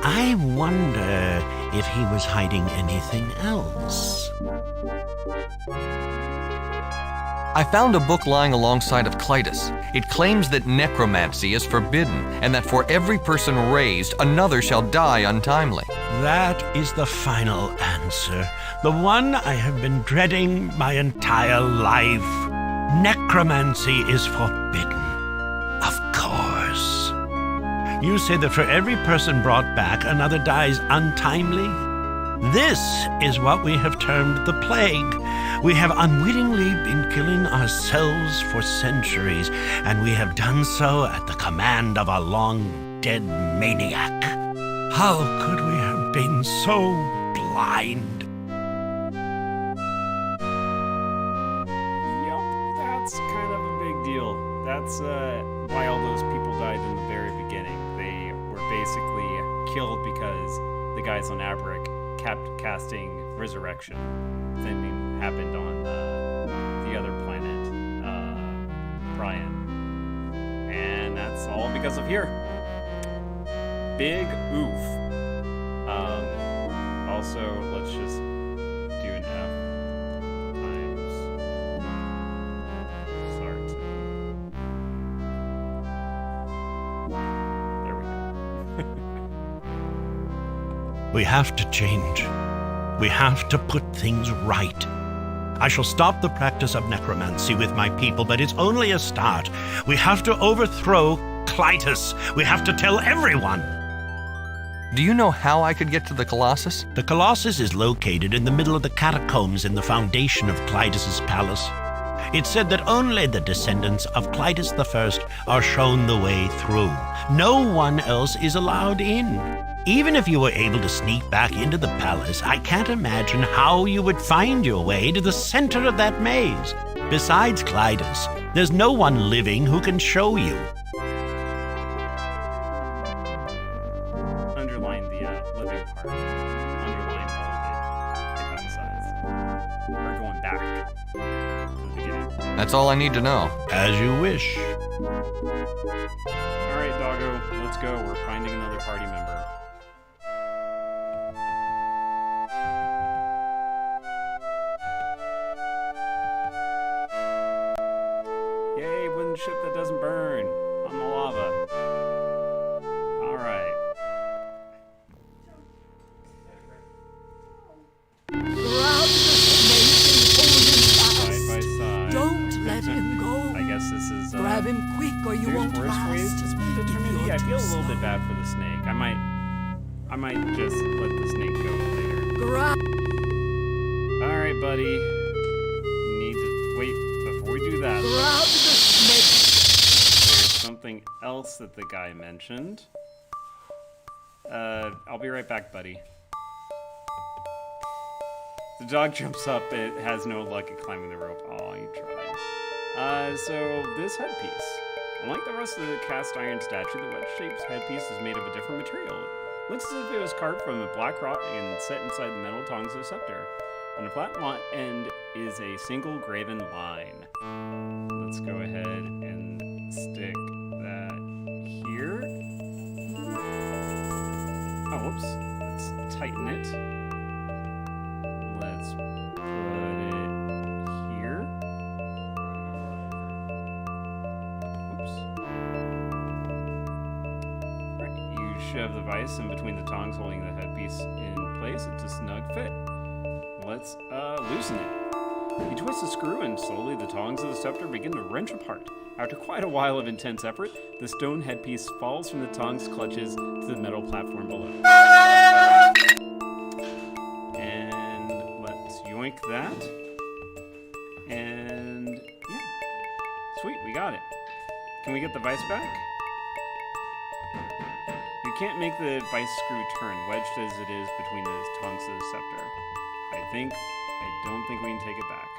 S5: I wonder if he was hiding anything else.
S4: I found a book lying alongside of Clytus. It claims that necromancy is forbidden, and that for every person raised, another shall die untimely.
S5: That is the final answer, the one I have been dreading my entire life. Necromancy is forbidden. Of course. You say that for every person brought back, another dies untimely? This is what we have termed the plague. We have unwittingly been killing ourselves for centuries, and we have done so at the command of a long-dead maniac. How could we have been so blind?
S1: Yep, that's kind of a big deal. That's why all those people died in the very beginning. They were basically killed because the guys on Abric kept casting resurrection. Same thing happened on the other planet, Brian. And that's all because of here. Big oof. Also, let's just do an F times start. There we go.
S5: We have to change. We have to put things right. I shall stop the practice of necromancy with my people, but it's only a start. We have to overthrow Clytus. We have to tell everyone.
S4: Do you know how I could get to the Colossus?
S5: The Colossus is located in the middle of the catacombs in the foundation of Clytus's palace. It's said that only the descendants of Clytus I are shown the way through. No one else is allowed in. Even if you were able to sneak back into the palace, I can't imagine how you would find your way to the center of that maze. Besides Clytus, there's no one living who can show you.
S1: Underline the living part. Underline all the outsides. We're going back to the beginning.
S4: That's all I need to know.
S5: As you wish.
S1: All right, Doggo, let's go. We're finding another party member. Yay, wooden ship that doesn't burn on the lava. All right.
S6: Grab the snake and hold him
S1: Side by
S6: fast.
S1: side.
S6: Don't let him go.
S1: I guess this is
S6: Grab him quick or you
S1: there's
S6: won't
S1: worse ways to
S6: last.
S1: spend eternity.
S6: You're
S1: I feel a
S6: too
S1: little bit
S6: slow.
S1: bad for the snake. I might just let the snake go later.
S6: Grab.
S1: All right, buddy. Need to wait before we do that.
S6: Grab the snake.
S1: There's something else that the guy mentioned. I'll be right back, buddy. The dog jumps up. It has no luck at climbing the rope. Oh, you tried. So this headpiece. Unlike the rest of the cast iron statue, the wedge-shaped headpiece is made of a different material. It looks as if it was carved from a black rock and set inside the metal tongs of the scepter. On the flat end is a single graven line. Let's go ahead and stick that here. Oh, whoops. Let's tighten it. Let's of the vise in between the tongs holding the headpiece in place. It's a snug fit. Let's loosen it. You twist the screw and slowly the tongs of the scepter begin to wrench apart. After quite a while of intense effort, the stone headpiece falls from the tongs' clutches to the metal platform below. And let's yoink that. And yeah, sweet, we got it. Can we get the vise back? You can't make the vice screw turn, wedged as it is between the tongs of the scepter. I don't think we can take it back.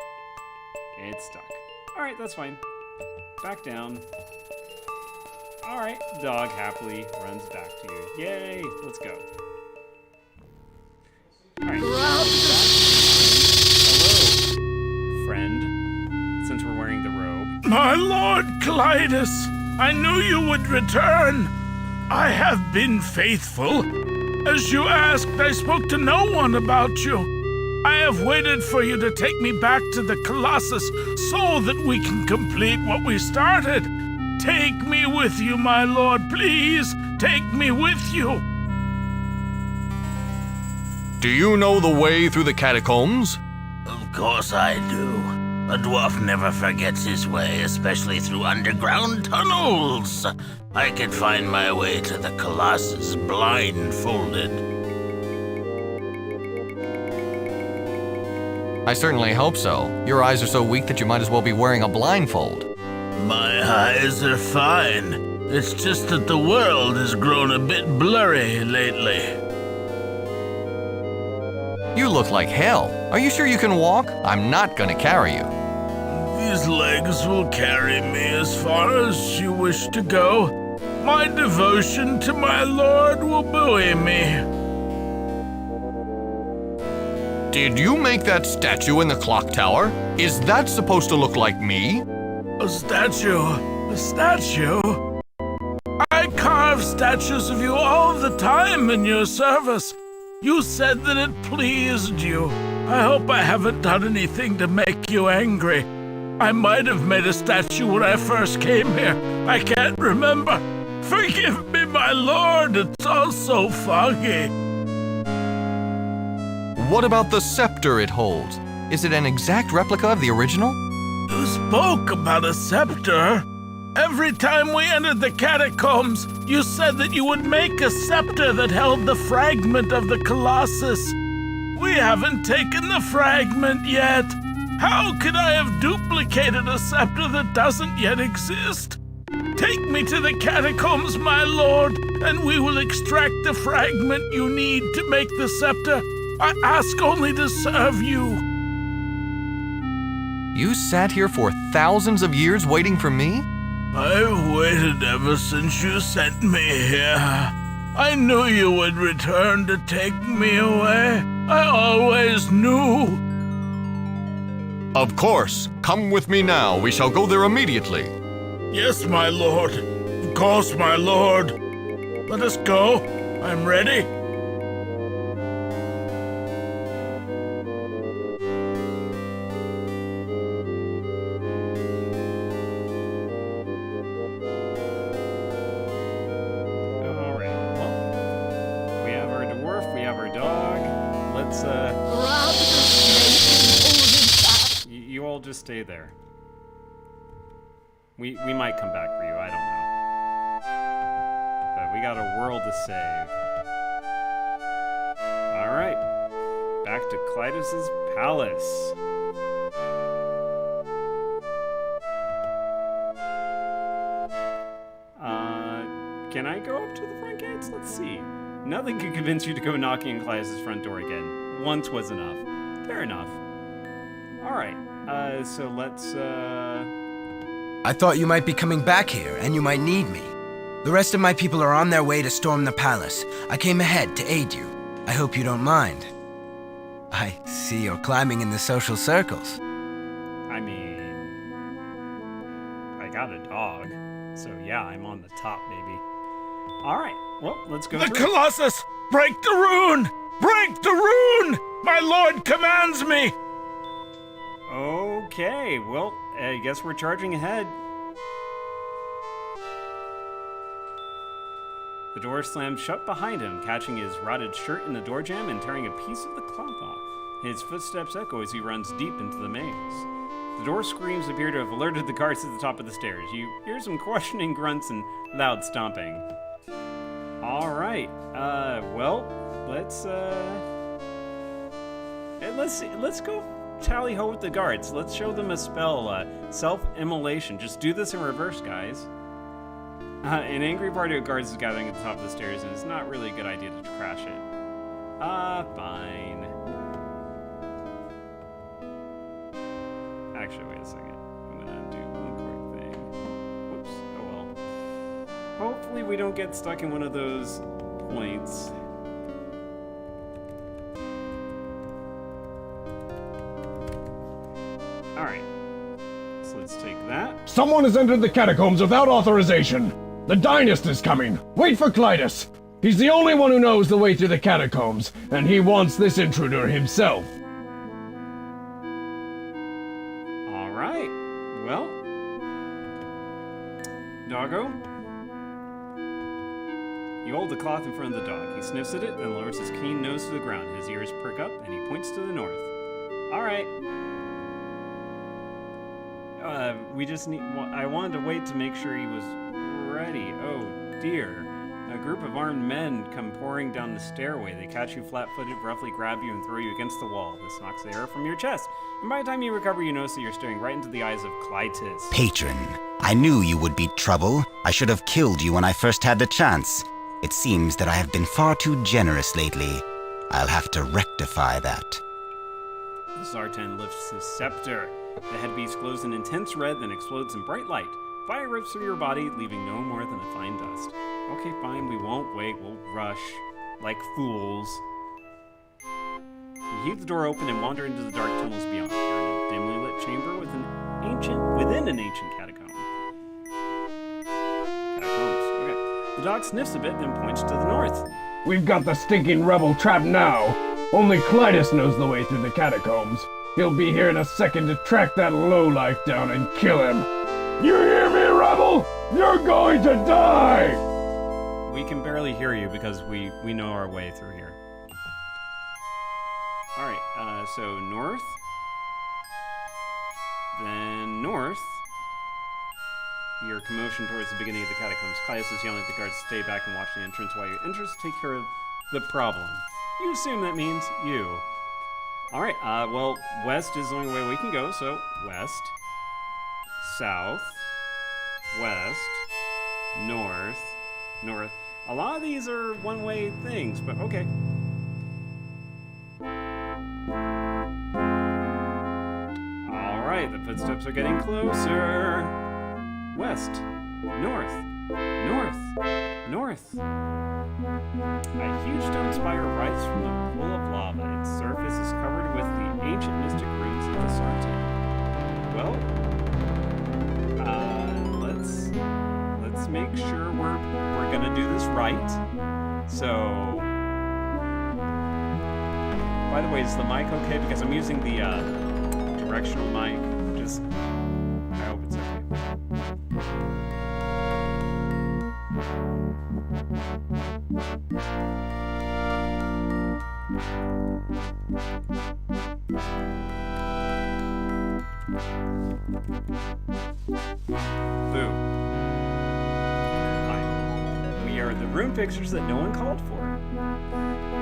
S1: It's stuck. Alright, that's fine. Back down. Alright, dog happily runs back to you. Yay, let's go. Alright. Hello, friend. Since we're wearing the robe.
S7: My Lord Clytus, I knew you would return. I have been faithful. As you asked, I spoke to no one about you. I have waited for you to take me back to the Colossus so that we can complete what we started. Take me with you, my lord, please. Take me with you.
S4: Do you know the way through the catacombs?
S8: Of course I do. A dwarf never forgets his way, especially through underground tunnels. I could find my way to the Colossus blindfolded.
S4: I certainly hope so. Your eyes are so weak that you might as well be wearing a blindfold.
S8: My eyes are fine. It's just that the world has grown a bit blurry lately.
S4: You look like hell. Are you sure you can walk? I'm not gonna carry you.
S7: These legs will carry me as far as you wish to go. My devotion to my lord will buoy me.
S4: Did you make that statue in the clock tower? Is that supposed to look like me?
S7: A statue? A statue? I carve statues of you all the time in your service. You said that it pleased you. I hope I haven't done anything to make you angry. I might have made a statue when I first came here. I can't remember. Forgive me, my lord. It's all so foggy.
S4: What about the scepter it holds? Is it an exact replica of the original?
S7: You spoke about a scepter. Every time we entered the catacombs, you said that you would make a scepter that held the fragment of the Colossus. We haven't taken the fragment yet. How could I have duplicated a scepter that doesn't yet exist? Take me to the catacombs, my lord, and we will extract the fragment you need to make the scepter. I ask only to serve you.
S4: You sat here for thousands of years waiting for me?
S7: I've waited ever since you sent me here. I knew you would return to take me away. I always knew.
S4: Of course. Come with me now. We shall go there immediately.
S7: Yes, my lord. Of course, my lord. Let us go. I'm ready.
S1: Just stay there. We might come back for you, I don't know. But we got a world to save. Alright. Back to Clytus's palace. Can I go up to the front gates? Let's see. Nothing could convince you to go knocking on Clytus's front door again. Once was enough. Fair enough. Alright. So let's,
S9: I thought you might be coming back here, and you might need me. The rest of my people are on their way to storm the palace. I came ahead to aid you. I hope you don't mind. I see you're climbing in the social circles.
S1: I mean, I got a dog, so yeah, I'm on the top, baby. Alright, well, let's go
S7: The
S1: through.
S7: Colossus! Break the rune! Break the rune! My lord commands me!
S1: Okay, well, I guess we're charging ahead. The door slams shut behind him, catching his rotted shirt in the door jamb and tearing a piece of the cloth off. His footsteps echo as he runs deep into the maze. The door screams appear to have alerted the guards at the top of the stairs. You hear some questioning grunts and loud stomping. All right. Well, let's go tally-ho with the guards. Let's show them a spell, self-immolation. Just do this in reverse, guys. An angry party of guards is gathering at the top of the stairs, and it's not really a good idea to crash it. Fine. Actually, wait a second. I'm gonna do one quick thing. Whoops. Oh well. Hopefully we don't get stuck in one of those points. Alright. So let's take that.
S10: Someone has entered the catacombs without authorization. The Dynast is coming. Wait for Clytus. He's the only one who knows the way through the catacombs, and he wants this intruder himself.
S1: All right. Well, Doggo, you hold the cloth in front of the dog. He sniffs at it, then lowers his keen nose to the ground. His ears perk up, and he points to the north. All right. We just need. I wanted to wait to make sure he was ready. Oh dear. A group of armed men come pouring down the stairway. They catch you flat-footed, roughly grab you, and throw you against the wall. This knocks the air from your chest. And by the time you recover, you notice that you're staring right into the eyes of Clytus.
S11: Patron, I knew you would be trouble. I should have killed you when I first had the chance. It seems that I have been far too generous lately. I'll have to rectify that.
S1: Zartan lifts his scepter. The headpiece glows in intense red, then explodes in bright light. Fire rips through your body, leaving no more than a fine dust. Okay, fine, we won't wait. We'll rush. Like fools. You heave the door open and wander into the dark tunnels beyond. You're in a dimly lit chamber within an ancient catacomb. Catacombs, okay. The dog sniffs a bit, then points to the north.
S10: We've got the stinking rebel trapped now. Only Clytus knows the way through the catacombs. He'll be here in a second to track that lowlife down and kill him. You hear me, rebel? You're going to die!
S1: We can barely hear you because we know our way through here. Alright, so north. Then north. Your commotion towards the beginning of the catacombs. Caius is yelling at the guards to stay back and watch the entrance while your entrance take care of the problem. You assume that means you. Alright, well, west is the only way we can go, so west. South, west, north, north. A lot of these are one-way things, but okay. Alright, the footsteps are getting closer. West, north, north, north. A huge stone spire rises from a pool of lava. Its surface is covered with the ancient mystic runes of the Sartan. Well, let's make sure we're gonna do this right. So, by the way, is the mic okay? Because I'm using the directional mic. Just, I hope it's okay. Boo. Fine. We are the rune fixers that no one called for.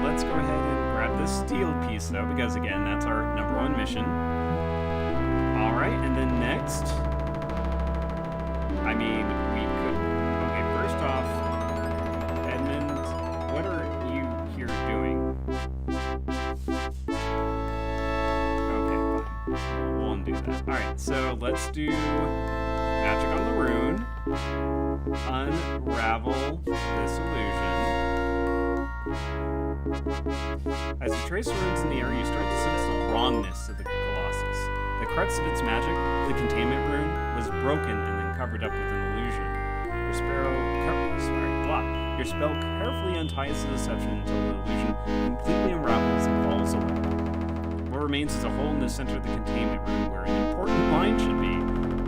S1: Let's go ahead and grab this steel piece though, because again, that's our #1 mission. Alright, and then next, I mean, we could, okay, first off, Edmund, what are you here doing? Okay, fine. We'll undo that. Alright, so let's do magic on the rune, unravel this illusion. As you trace the runes in the air, you start to sense the wrongness of the Colossus. The crux of its magic, the containment rune, was broken and then covered up with an illusion. Your spell carefully unties the deception until the illusion completely unravels and falls away. What remains is a hole in the center of the containment rune where an important line should be.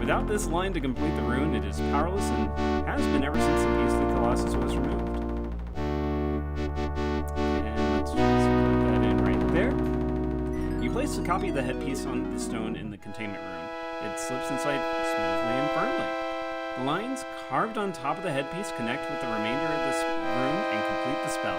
S1: Without this line to complete the rune, it is powerless and has been ever since the piece of the Colossus was removed. copy of the headpiece on the stone in the containment room. It slips inside smoothly and firmly. The lines carved on top of the headpiece connect with the remainder of this rune and complete the spell.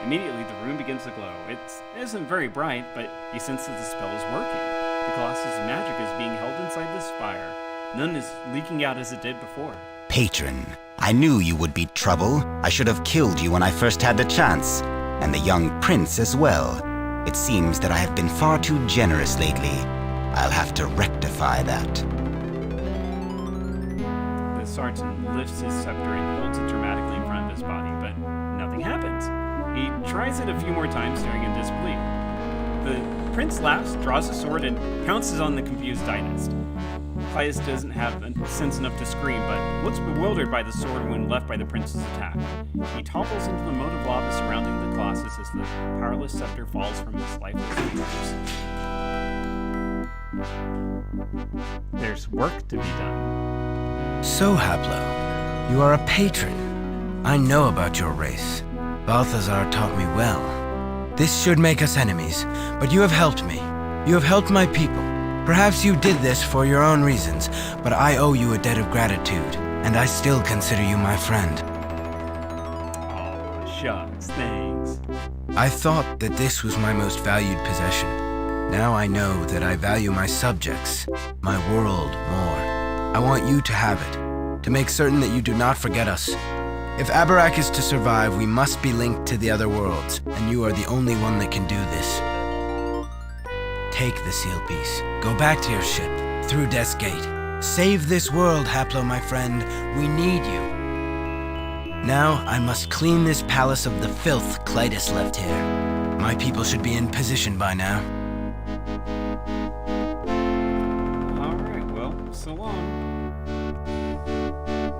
S1: Immediately, the rune begins to glow. It isn't very bright, but you sense that the spell is working. The Colossus' magic is being held inside this spire. None is leaking out as it did before.
S11: Patron, I knew you would be trouble. I should have killed you when I first had the chance. And the young prince as well. It seems that I have been far too generous lately. I'll have to rectify that.
S1: The sergeant lifts his scepter and holds it dramatically in front of his body, but nothing happens. He tries it a few more times, staring in disbelief. The prince laughs, draws his sword, and pounces on the confused dynast. Clytus doesn't have sense enough to scream, but looks bewildered by the sword wound left by the prince's attack. He topples into the moat of lava surrounding the Colossus as the powerless scepter falls from his lifeless fingers. There's work to be done.
S9: So, Haplo, you are a patron. I know about your race. Balthazar taught me well. This should make us enemies, but you have helped me. You have helped my people. Perhaps you did this for your own reasons, but I owe you a debt of gratitude, and I still consider you my friend.
S1: Oh, shucks, thanks.
S9: I thought that this was my most valued possession. Now I know that I value my subjects, my world, more. I want you to have it, to make certain that you do not forget us. If Abarak is to survive, we must be linked to the other worlds, and you are the only one that can do this. Take the seal piece. Go back to your ship, through Death's Gate. Save this world, Haplo, my friend. We need you. Now, I must clean this palace of the filth Clytus left here. My people should be in position by now.
S1: Alright, well, so long.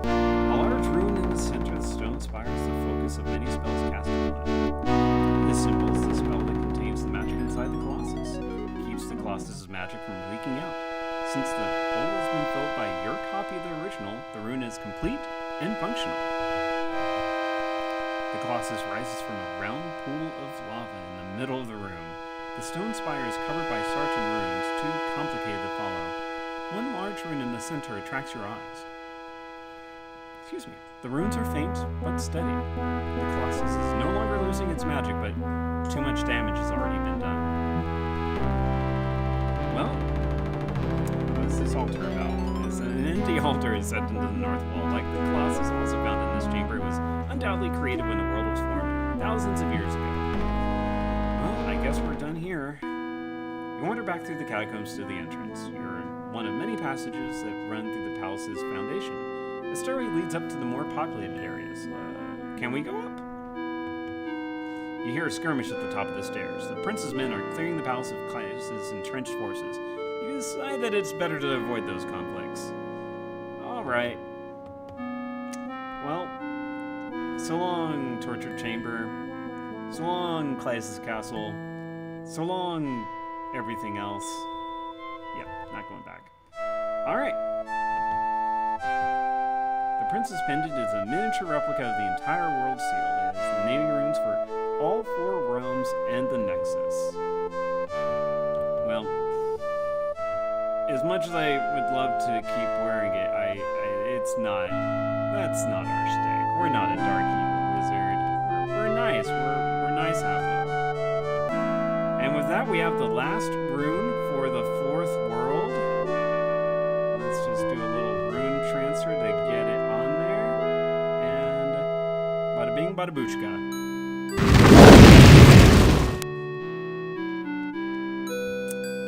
S1: A large rune in the center of the stone spire is the focus of many spells cast upon it. This symbol is the spell that contains the magic inside the Colossus. It keeps the Colossus' magic from leaking out. Since the hole has been filled by your copy of the original, the rune is complete and functional. The Colossus rises from a round pool of lava in the middle of the room. The stone spire is covered by sartan runes, too complicated to follow. One large rune in the center attracts your eyes. Excuse me. The runes are faint, but steady. The Colossus is no longer losing its magic, but too much damage has already been done. Well, what is this altar about? An empty altar is set into the north wall. Like the Colossus also found in this chamber, it was undoubtedly created when the world was formed thousands of years ago. Well, I guess we're done here. You wander back through the catacombs to the entrance. You're in one of many passages that run through the palace's foundation. The stairway leads up to the more populated areas. Can we go up? You hear a skirmish at the top of the stairs. The prince's men are clearing the palace of Clytus' entrenched forces. You decide that it's better to avoid those conflicts. Alright. Well, so long, tortured chamber. So long, Clytus' castle. So long, everything else. Yep, not going back. Alright. The Prince's Pendant is a miniature replica of the entire world seal. It has the naming runes for all 4 realms and the Nexus. Well, as much as I would love to keep wearing it, that's not our shtick. We're not a dark evil wizard. We're nice. We're nice, Haplo. And with that, we have the last rune for the 4th world. Let's just do a little rune transfer to get it on there. And bada bing, bada boochka.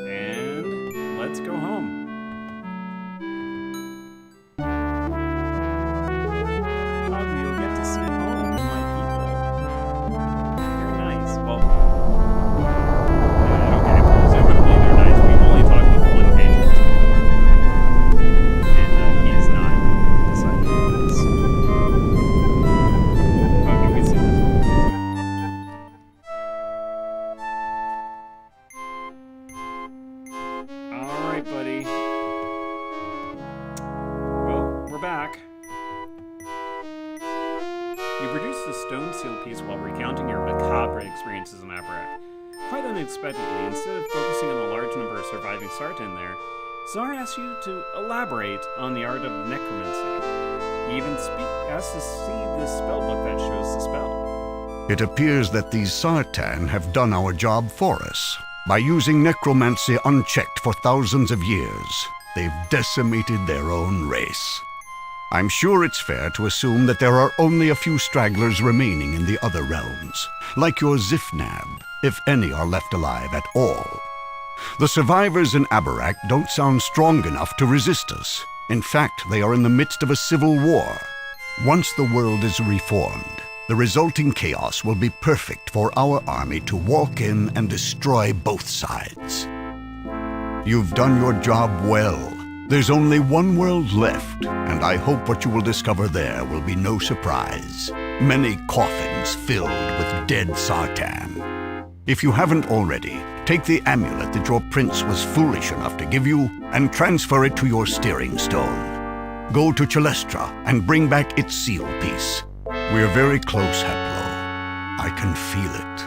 S1: And let's go home. Doggo, you'll get to see home, my people. They're nice. Well, okay, presumably they're nice. We've only talked with one patron so far. And he is not decided on this. Okay, we see this. Alright, buddy. Well, we're back. You produced the stone seal piece while recounting your macabre experiences in Abarak. quite unexpectedly, instead of focusing on the large number of surviving Sartan there, Czar asks you to elaborate on the art of necromancy. He even asks to see the spellbook that shows the spell.
S12: It appears that these Sartan have done our job for us. By using necromancy unchecked for thousands of years, they've decimated their own race. I'm sure it's fair to assume that there are only a few stragglers remaining in the other realms, like your Zifnab, if any are left alive at all. The survivors in Abarak don't sound strong enough to resist us. In fact, they are in the midst of a civil war. Once the world is reformed, the resulting chaos will be perfect for our army to walk in and destroy both sides. You've done your job well. There's only one world left, and I hope what you will discover there will be no surprise. Many coffins filled with dead Sartan. If you haven't already, take the amulet that your prince was foolish enough to give you and transfer it to your steering stone. Go to Chalestra and bring back its seal piece. We're very close, Haplo. I can feel it.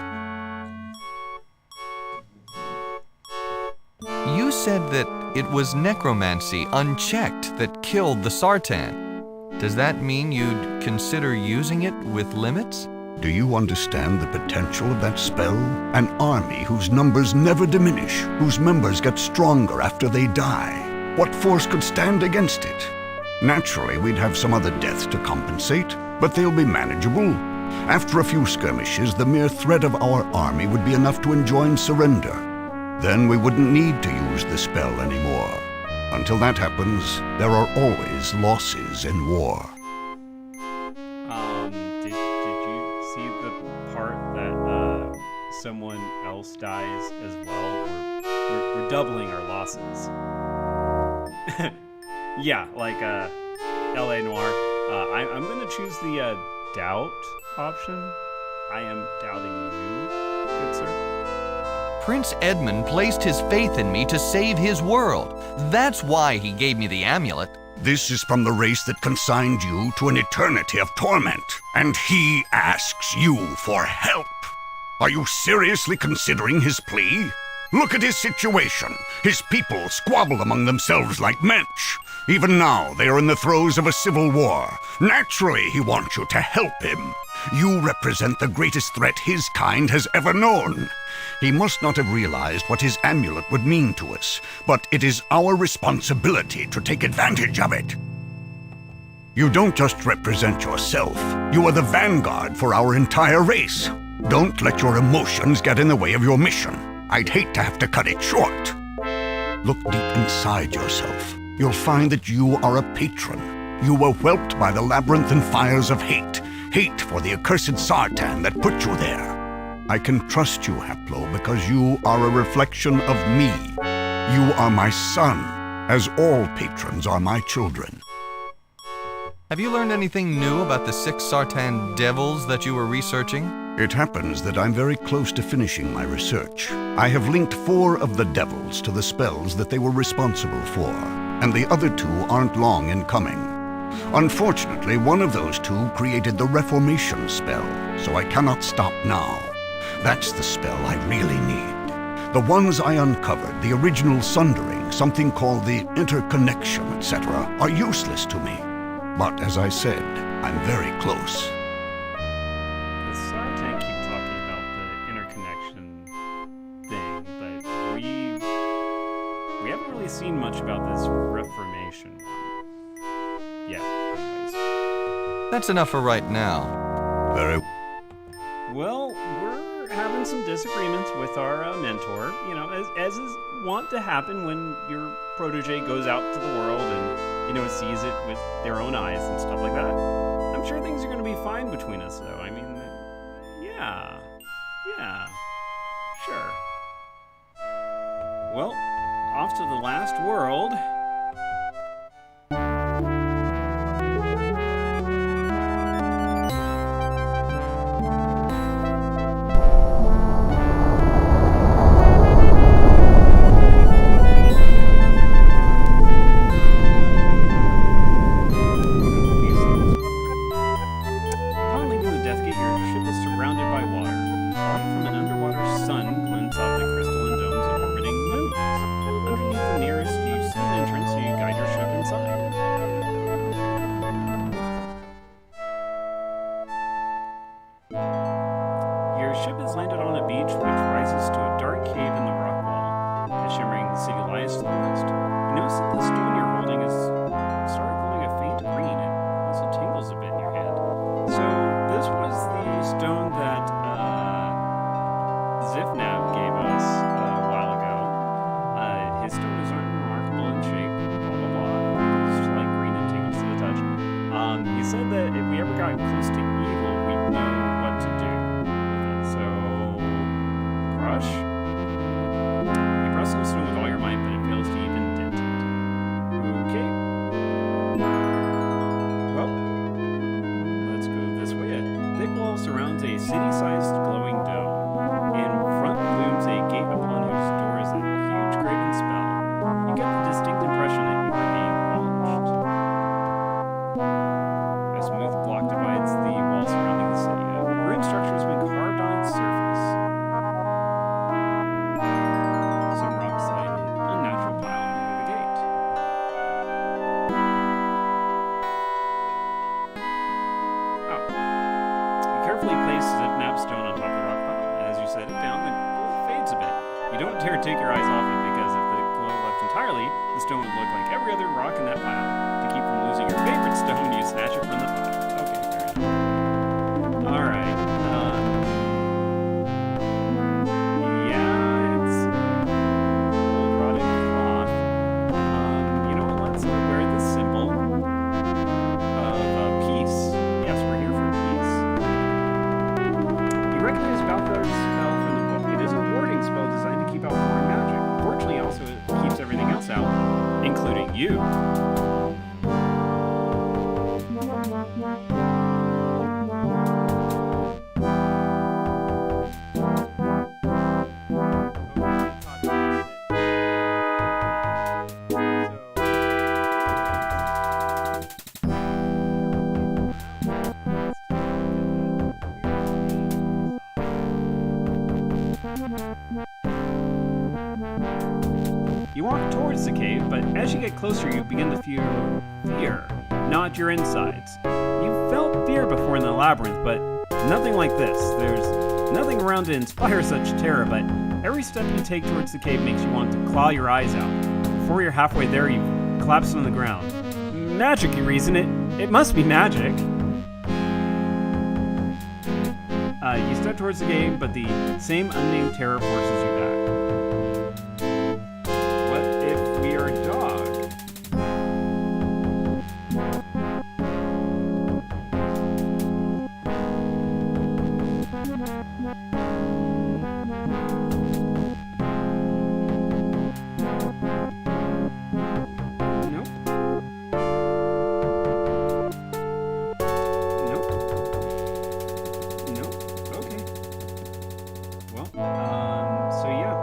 S4: You said that it was necromancy unchecked that killed the Sartan. Does that mean you'd consider using it with limits?
S12: Do you understand the potential of that spell? An army whose numbers never diminish, whose members get stronger after they die. What force could stand against it? Naturally, we'd have some other deaths to compensate, but they'll be manageable. After a few skirmishes, the mere threat of our army would be enough to enjoin surrender. Then we wouldn't need to use the spell anymore. Until that happens, there are always losses in war.
S1: Did you see the part that someone else dies as well? We're doubling our losses. Yeah, like L.A. Noire. I'm going to choose the doubt option. I am doubting you, good sir.
S4: Prince Edmund placed his faith in me to save his world. That's why he gave me the amulet.
S12: This is from the race that consigned you to an eternity of torment, and he asks you for help. Are you seriously considering his plea? Look at his situation. His people squabble among themselves like mensch. Even now, they are in the throes of a civil war. Naturally, he wants you to help him. You represent the greatest threat his kind has ever known. He must not have realized what his amulet would mean to us, but it is our responsibility to take advantage of it. You don't just represent yourself. You are the vanguard for our entire race. Don't let your emotions get in the way of your mission. I'd hate to have to cut it short. Look deep inside yourself. You'll find that you are a patron. You were whelped by the labyrinthine fires of hate. Hate for the accursed Sartan that put you there. I can trust you, Haplo, because you are a reflection of me. You are my son, as all patrons are my children.
S4: Have you learned anything new about the 6 Sartan devils that you were researching?
S12: It happens that I'm very close to finishing my research. I have linked 4 of the devils to the spells that they were responsible for, and the other 2 aren't long in coming. Unfortunately, one of those 2 created the Reformation spell, so I cannot stop now. That's the spell I really need. The ones I uncovered, the original Sundering, something called the Interconnection, etc., are useless to me. But as I said, I'm very close.
S1: The Sartan keep talking about the interconnection thing, but we haven't really seen much about this Reformation one yet. Anyways.
S4: That's enough for right now.
S12: Very
S1: well. We're having some disagreements with our mentor. You know, as is wont to happen when your protege goes out to the world and sees it with their own eyes and stuff like that. I'm sure things are going to be fine between us, though. I mean, yeah, sure. Well, off to the last world. ship has landed on a beach which rises to a dark cave in the rock wall. The shimmering city lies to the west. You notice that the stone you're holding is started glowing a faint green. It also tingles a bit in your hand. So this was the stone that Zifnab gave us a while ago. His stone is remarkable in shape, blah blah blah. It's just like green and tingles to the touch. He said that if we ever got close to evil, we'd know what to do with it. So, crush. You press on the stone with all your might, but it fails to even dent it. Okay. Well, let's go this way. A thick wall surrounds a city-sized glowing dome. In front looms a gate upon whose door is a huge graven spell. You get the distinct impression that you are being watched. A smooth block divides the wall surrounding the city. A ruined structure has been carved on its surface. Some rocks lie in an unnatural pile near the gate. Oh. You carefully place Zipnab's stone on top of the rock pile. As you set it down, the glow fades a bit. You don't dare take your eyes off it because if the glow left entirely, the stone would look like every other rock in that pile. To keep from losing your favorite stone, you snatch it from the pile. Okay, fair enough. Alright. Yeah, it's old rotted cloth. You know what? Let's wear this symbol of peace. Yes, we're here for peace. You recognize Balthazar's spell from the book. It is a warding spell designed to keep out foreign magic. Fortunately, also it keeps everything else out, including you. You walk towards the cave, but as you get closer, you begin to feel fear, not your insides. You felt fear before in the labyrinth, but nothing like this. There's nothing around to inspire such terror, but every step you take towards the cave makes you want to claw your eyes out. Before you're halfway there, you collapse on the ground. Magic, you reason. It must be magic. You step towards the cave, but the same unnamed terror forces you back. What if we are a dog? Nope. Nope. Nope. Okay. Well, so yeah.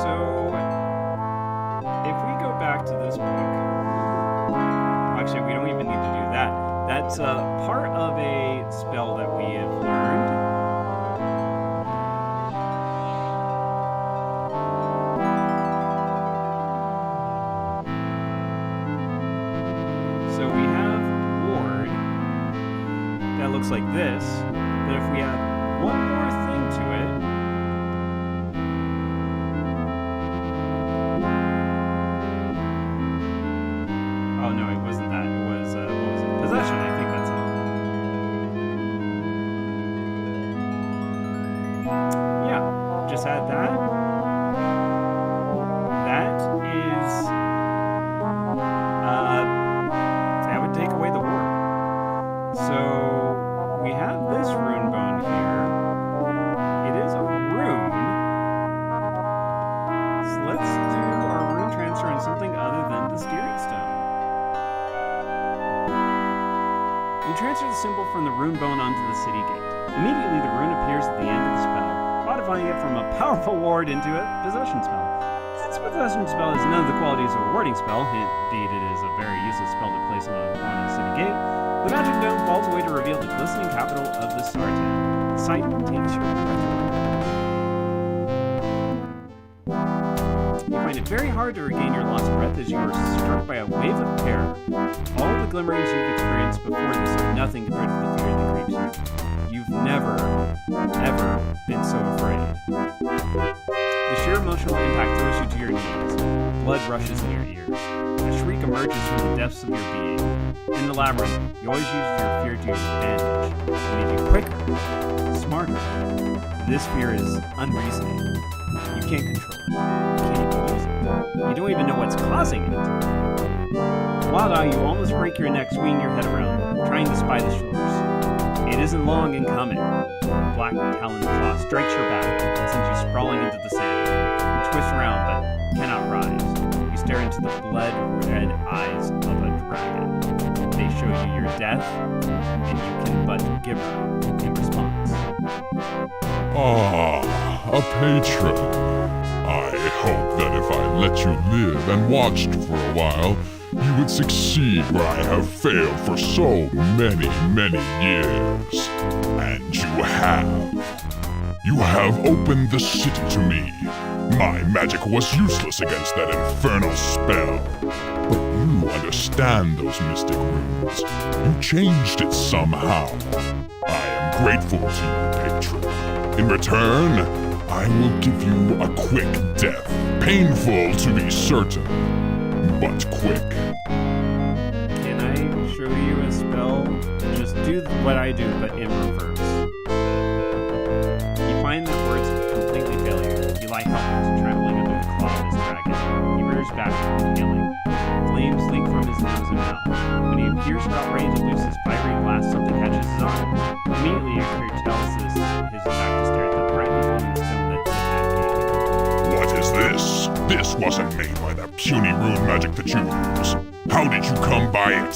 S1: So, if we go back to this book, actually, we don't even need to do that. That's part of a spell that we have learned. So we have ward that looks like this, but if we add one more thing to it, oh no, it wasn't that. It was what was it? Possession. I think that's it. Yeah, just add that. That is that would take away the ward. So we have this rune bone here. It is a rune. So let's do our rune transfer on something other than the steering stone. You transfer the symbol from the rune bone onto the city gate. Immediately, the rune appears at the end of the spell, modifying it from a powerful ward into a possession spell. Since possession spell has none of the qualities of a warding spell, indeed it is a very useless spell to place on a city gate, the magic dome falls away to reveal the glistening capital of the Sartan. The sight takes your breath away. You find it very hard to regain your lost breath as you are struck by a wave of terror. All the glimmerings you've experienced before this are nothing compared to the fear that creeps you. you've never, ever been so afraid. The sheer emotional impact throws you to your knees. Blood rushes in your ears. A shriek emerges from the depths of your being. In the labyrinth, you always use your fear to your advantage. To make you quicker, smarter. This fear is unreasoning. You can't control it. You can't use it. You don't even know what's causing it. Wild Eye, you almost break your neck swinging your head around, trying to spy the shores. It isn't long in coming. Black taloned claw strikes your back and sends you sprawling into the sand. You twist around but cannot rise. You stare into the blood-red eyes of a dragon. They show you your death, and you can but gibber in response.
S13: Ah, a patron. I hope that if I let you live and watched for a while, you would succeed where I have failed for so many, many years. And you have. You have opened the city to me. My magic was useless against that infernal spell. But you understand those mystic runes. You changed it somehow. I am grateful to you, patron. In return, I will give you a quick death. Painful to be certain, but quick.
S1: Can I show you a spell? Just do what I do, but in reverse. You find that words completely fail you. You lie helpless, trembling under the claw of this dragon. He rears back, inhaling. Flames leak from his nose and mouth. When he appears about ready to loose his fiery blast, something catches his eye. Immediately, your creature tells his attack to stare at the brightly glowing stone that decapitated him.
S13: What is this? This wasn't made by the puny rune magic that you use. How did you come by it?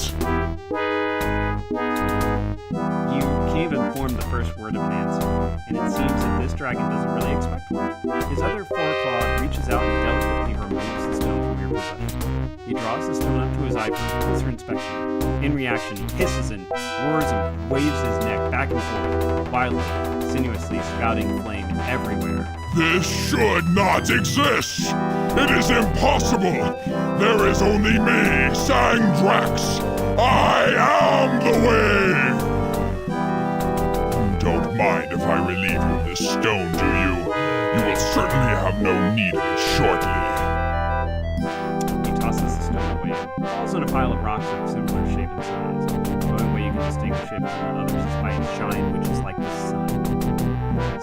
S1: You can't even form the first word of an answer, and it seems that this dragon doesn't really expect one. His other foreclaw reaches out and delicately removes the stone from your possession. He draws the stone up to his eye for closer inspection. In reaction, he hisses and roars and waves his neck back and forth, wildly, sinuously spouting flame everywhere.
S13: This should not exist! It is impossible! There is only me, Sangdrax! I am the way! You don't mind if I relieve you of this stone, do you? You will certainly have no need of it shortly.
S1: He tosses the stone away and falls on a pile of rocks of similar shape and size. The only way you can distinguish it from the others is by its shine, which is like the sun.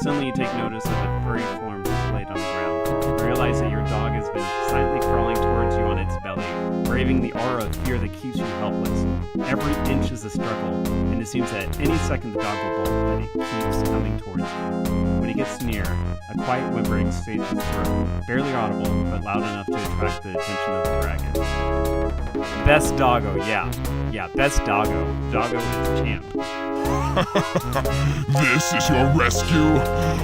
S1: Suddenly you take notice of a furry form displayed on the ground. You realize that your dog has been silently crawling towards you on its belly, braving the aura of fear that keeps you helpless. Every inch is a struggle, and it seems that at any second the dog will bolt, but it keeps coming towards you. When it gets near, a quiet whimpering escapes his throat, barely audible, but loud enough to attract the attention of the dragon. Best Doggo, yeah, best Doggo. Doggo is champ.
S13: This is your rescue?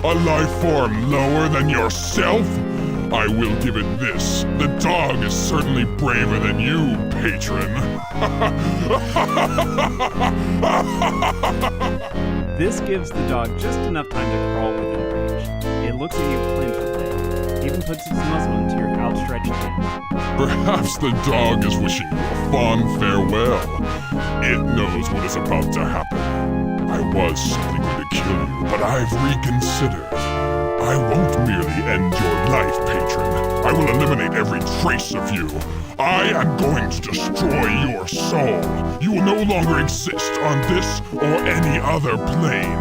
S13: A life form lower than yourself? I will give it this. The dog is certainly braver than you, patron.
S1: This gives the dog just enough time to crawl within reach. It looks at you plaintively, even puts its muzzle into your outstretched hand.
S13: Perhaps the dog is wishing you a fond farewell. It knows what is about to happen. I was simply going to kill you, but I've reconsidered. I won't merely end your life, patron. I will eliminate every trace of you. I am going to destroy your soul. You will no longer exist on this or any other plane.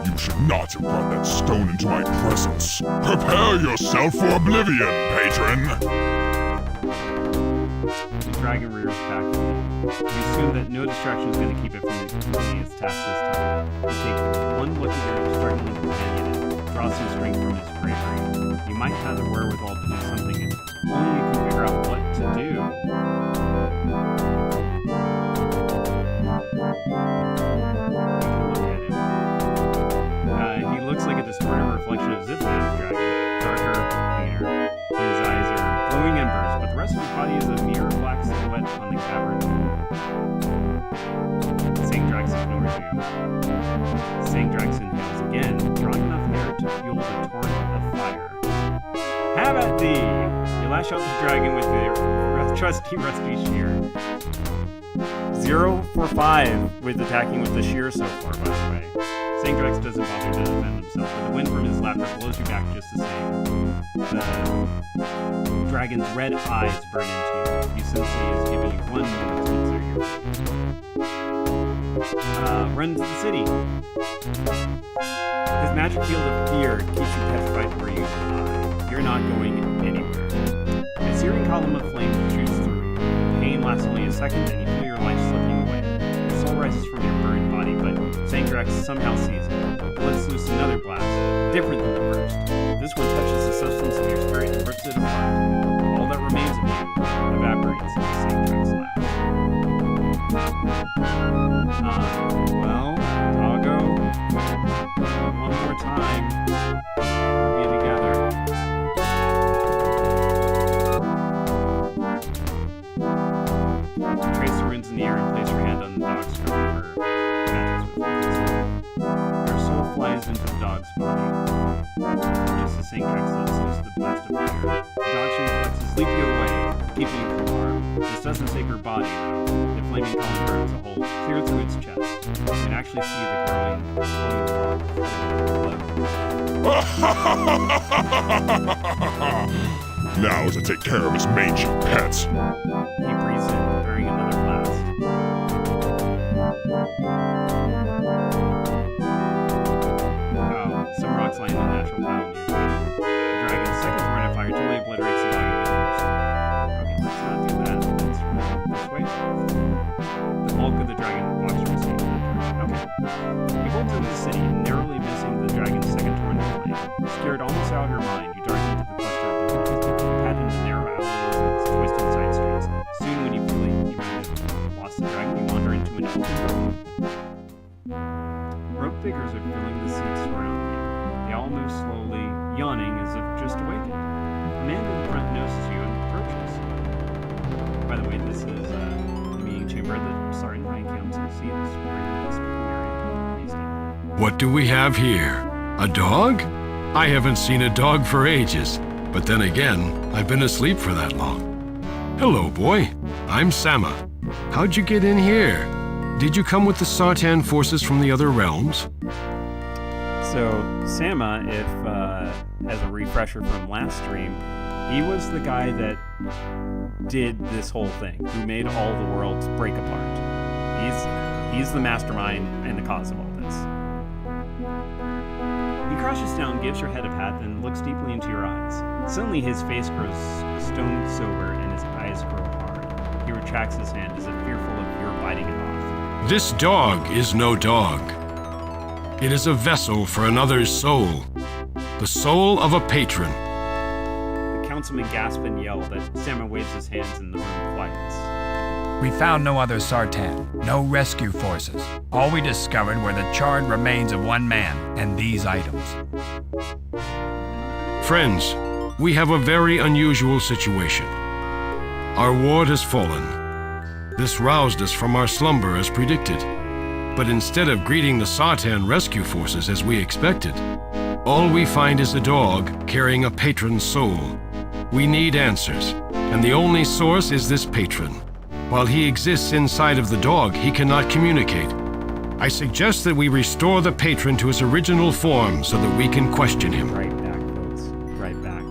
S13: You should not have brought that stone into my presence. Prepare yourself for oblivion, patron.
S1: The dragon rears back at you. You assume that no distraction is going to keep it from completing its task this time. You take one look at your struggling companion and draw some strength from his bravery. You might have the wherewithal to do something if only you can figure out what to do. Look at him. He looks like a distorted reflection of Zipman's dragon. Darker, cleaner. His eyes are glowing embers, but the rest of his body is a mere black silhouette on the cavern. Sangdrax ignores you. Sangdrax inhales again, drawing enough air to fuel the torrent of fire. Have at thee! You lash out the dragon with your trusty rusty shear. 0 for 5 with attacking with the shear so far, by the way. Sangdrax doesn't bother to defend himself, but the wind from his laughter blows you back just the same. The dragon's red eyes burn into you. You sense that he is giving you one moment to consider your fate. Run to the city. His magic field of fear keeps you petrified where you lie. You're not going anywhere. A searing column of flame shoots through you. Pain lasts only a second, and you feel your life slipping away. The soul rises from your burned body, but Sangdrax somehow sees it. Lets loose another blast, different than the first. This one touches the substance of your spirit and rips it apart. All that remains of you evaporates into Sangdrax's laugh. Well, Doggo, one more time, we'll be together. Trace the runes in the air and place your hand on the dog's throat for matches with it. Your soul flies into the dog's body. Just as Sangdrax lets loose the blast of fire, the dog's reflexes leap you away, keeping you from harm. This doesn't take her body, though. The flaming column burns a hole clear through its chest. You can actually see the glowing
S13: Now to take care of his mangy pets.
S1: He breathes in, bearing another blast. Some rocks lie in the natural pile near you. The dragon's second torrent of fire totally obliterates the dog in yours. Okay, let's not do that. Let's run this way. The bulk of the dragon blocks your escape. Okay. You bolt into the city, narrowly missing the dragon's second torrent of flame. Scared almost out of your mind, you dart into the cluster of buildings. You pad into narrow alleyways and twisted side streets. Soon, when you feel like you might have lost the dragon, you wander into an open building. Rope figures are filling the seats around you. They all move slowly, yawning as if just awakened. A man in front notices you and approaches. By the way, this is the meeting chamber that Sergeant Ryan Council sees during this preliminary feasting.
S10: What do we have here? A dog? I haven't seen a dog for ages. But then again, I've been asleep for that long. Hello, boy. I'm Sama. How'd you get in here? Did you come with the Sartan forces from the other realms?
S1: So, Sama, if as a refresher from last stream, he was the guy that did this whole thing, who made all the worlds break apart. He's the mastermind and the cause of all this. He crouches down, gives your head a pat, and looks deeply into your eyes. Suddenly his face grows stone sober and his eyes grow hard. He retracts his hand as if fearful of your biting it off.
S10: This dog is no dog. It is a vessel for another's soul. The soul of a patron.
S1: The councilman gasps and yells as Sama waves his hands and the room quiets.
S14: We found no other Sartan, no rescue forces. All we discovered were the charred remains of one man and these items.
S10: Friends, we have a very unusual situation. Our ward has fallen. This roused us from our slumber as predicted. But instead of greeting the Sartan rescue forces as we expected, all we find is a dog carrying a patron's soul. We need answers, and the only source is this patron. While he exists inside of the dog, he cannot communicate. I suggest that we restore the patron to his original form so that we can question him.
S1: Right back, folks. Right back.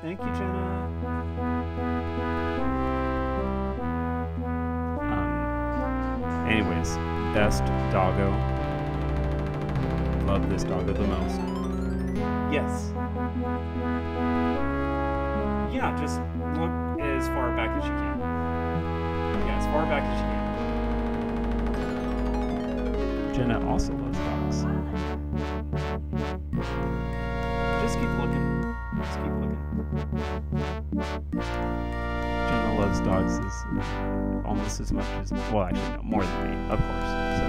S1: Thank you, Jenna. Anyways, best doggo. Love this doggo the most. Yes. Yeah, just look as far back as you can. Yeah, as far back as you can. Jenna also loves dogs. Just keep looking. Just keep looking. Jenna loves dogs almost as much as, well, actually, no, more than me, of course. So,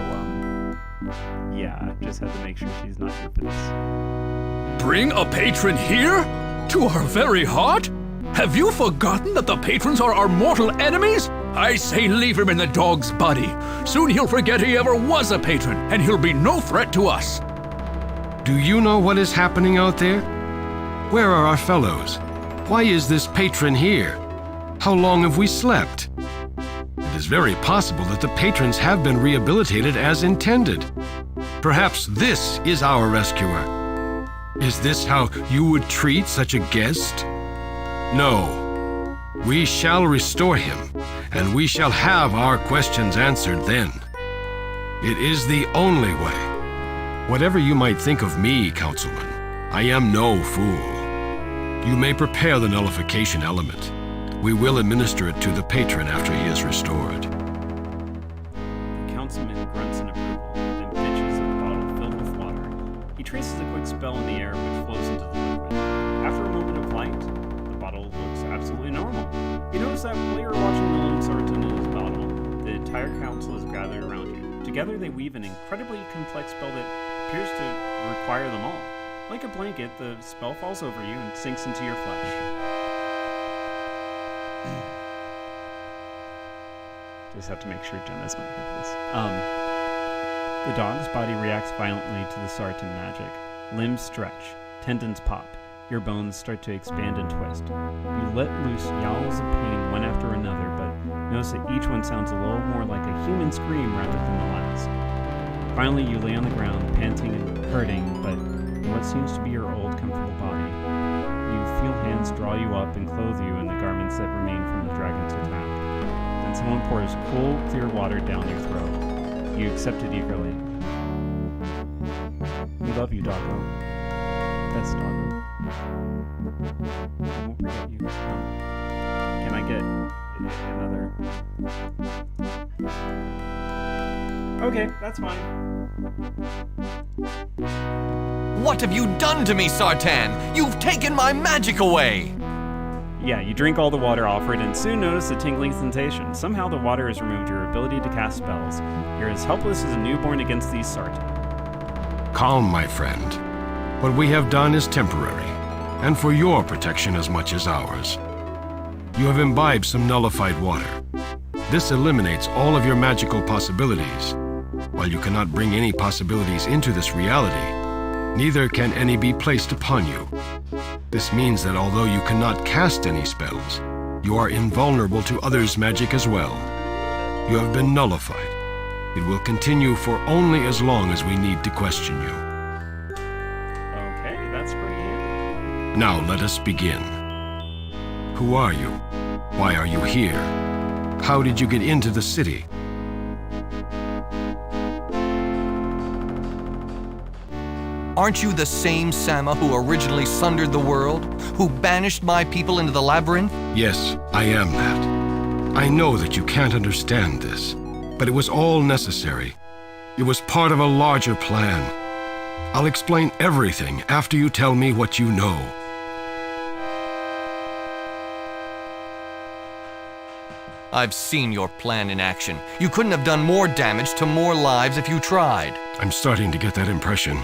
S1: yeah, just had to make sure she's not here for this.
S6: Bring a patron here? To our very heart? Have you forgotten that the patrons are our mortal enemies? I say leave him in the dog's body. Soon he'll forget he ever was a patron, and he'll be no threat to us.
S15: Do you know what is happening out there? Where are our fellows? Why is this patron here? How long have we slept? It is very possible that the patrons have been rehabilitated as intended. Perhaps this is our rescuer. Is this how you would treat such a guest? No. We shall restore him, and we shall have our questions answered then. It is the only way. Whatever you might think of me, Councilman, I am no fool. You may prepare the nullification element. We will administer it to the patron after he is restored.
S1: The councilman grunts in approval, then pitches a bottle filled with water. He traces a quick spell in the air which flows into the liquid. After a moment of light, the bottle looks absolutely normal. You notice that while you're watching the lone Sartan in his bottle, the entire council is gathered around you. Together they weave an incredibly complex spell that appears to require them all. Like a blanket, the spell falls over you and sinks into your flesh. Just have to make sure Gemma's not here for this. The dog's body reacts violently to the Sartan magic. Limbs stretch, tendons pop, your bones start to expand and twist. You let loose yowls of pain one after another, but notice that each one sounds a little more like a human scream rather than the last. Finally, you lay on the ground, panting and hurting, but in what seems to be your old, comfortable body. You feel hands draw you up and clothe you in the garments that remain from the dragon's attack. Then someone pours cool, clear water down your throat. You accept it eagerly. We love you, Doggo. That's Doggo. I won't forget you. Can I get another? Okay, that's fine.
S4: What have you done to me, Sartan? You've taken my magic away!
S1: Yeah, you drink all the water offered and soon notice a tingling sensation. Somehow the water has removed your ability to cast spells. You're as helpless as a newborn against these Sartan.
S15: Calm, my friend. What we have done is temporary, and for your protection as much as ours. You have imbibed some nullified water. This eliminates all of your magical possibilities. While you cannot bring any possibilities into this reality, neither can any be placed upon you. This means that although you cannot cast any spells, you are invulnerable to others' magic as well. You have been nullified. It will continue for only as long as we need to question you.
S1: Okay, that's pretty handy.
S15: Now let us begin. Who are you? Why are you here? How did you get into the city?
S4: Aren't you the same Sama who originally sundered the world? Who banished my people into the labyrinth?
S15: Yes, I am that. I know that you can't understand this, but it was all necessary. It was part of a larger plan. I'll explain everything after you tell me what you know.
S4: I've seen your plan in action. You couldn't have done more damage to more lives if you tried.
S15: I'm starting to get that impression,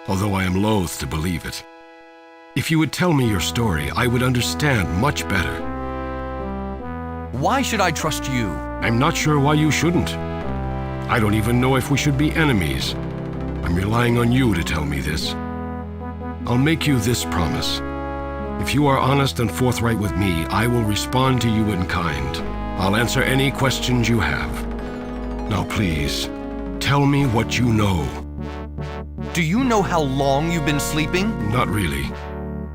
S15: although I am loath to believe it. If you would tell me your story, I would understand much better.
S4: Why should I trust you?
S15: I'm not sure why you shouldn't. I don't even know if we should be enemies. I'm relying on you to tell me this. I'll make you this promise. If you are honest and forthright with me, I will respond to you in kind. I'll answer any questions you have. Now please, tell me what you know.
S4: Do you know how long you've been sleeping?
S15: Not really.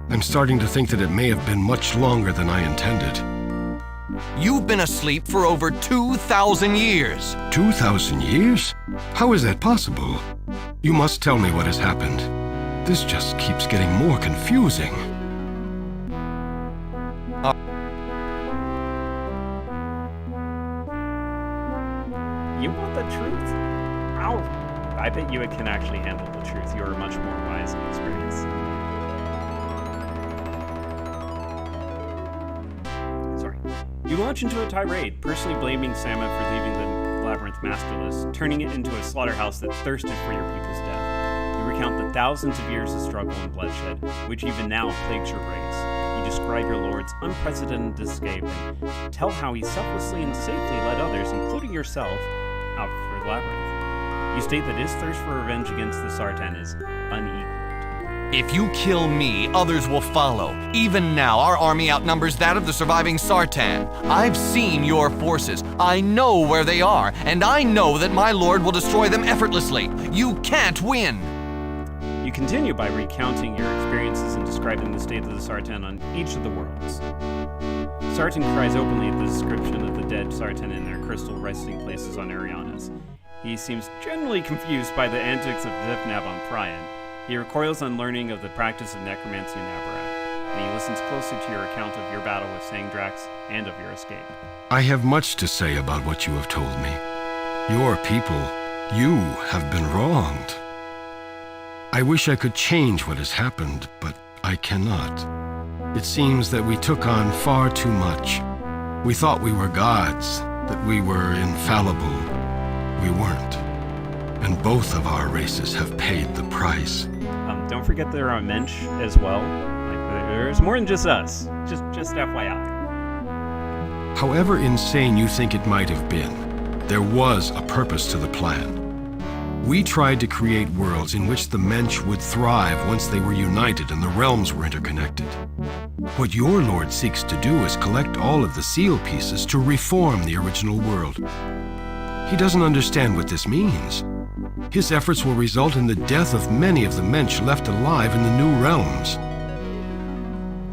S15: I'm starting to think that it may have been much longer than I intended.
S4: You've been asleep for over 2,000 years.
S15: 2,000 years? How is that possible? You must tell me what has happened. This just keeps getting more confusing.
S1: You want the truth? Ow! I bet you can actually handle the truth. You are much more wise and experienced. Sorry. You launch into a tirade, personally blaming Sama for leaving the labyrinth masterless, turning it into a slaughterhouse that thirsted for your people's death. You recount the thousands of years of struggle and bloodshed, which even now plagues your race. You describe your Lord's unprecedented escape and tell how he selflessly and safely led others, including yourself, out for the labyrinth. You state that his thirst for revenge against the Sartan is unequaled.
S4: If you kill me, others will follow. Even now, our army outnumbers that of the surviving Sartan. I've seen your forces. I know where they are, and I know that my lord will destroy them effortlessly. You can't win.
S1: You continue by recounting your experiences and describing the state of the Sartan on each of the worlds. Sartan cries openly at the description of the dead Sartan in their crystal resting places on Arianas. He seems generally confused by the antics of Zipnab on Prion. He recoils on learning of the practice of necromancy in Abarak, and he listens closely to your account of your battle with Sangdrax and of your escape.
S15: I have much to say about what you have told me. Your people, you have been wronged. I wish I could change what has happened, but I cannot. It seems that we took on far too much. We thought we were gods, that we were infallible. We weren't. And both of our races have paid the price.
S1: Don't forget there are Mensch as well. Like, there's more than just us. Just FYI.
S15: However insane you think it might have been, there was a purpose to the plan. We tried to create worlds in which the Mensch would thrive once they were united and the realms were interconnected. What your lord seeks to do is collect all of the seal pieces to reform the original world. He doesn't understand what this means. His efforts will result in the death of many of the Mensch left alive in the new realms.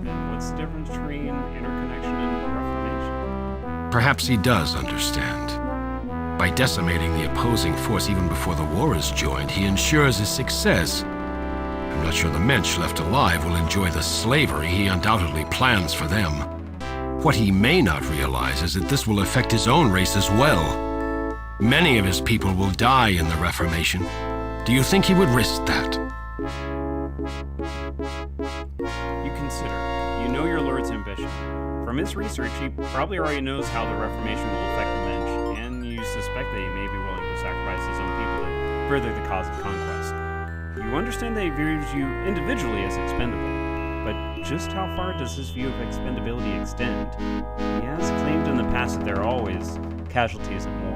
S1: And what's the difference between interconnection and reformation?
S15: Perhaps he does understand. By decimating the opposing force even before the war is joined, he ensures his success. I'm not sure the Mensch left alive will enjoy the slavery he undoubtedly plans for them. What he may not realize is that this will affect his own race as well. Many of his people will die in the Reformation. Do you think he would risk that?
S1: You consider. You know your lord's ambition. From his research, he probably already knows how the Reformation will affect the Mensch, and you suspect that he may be willing to sacrifice his own people to further the cause of conquest. You understand that he views you individually as expendable, but just how far does his view of expendability extend? He has claimed in the past that there are always casualties in war.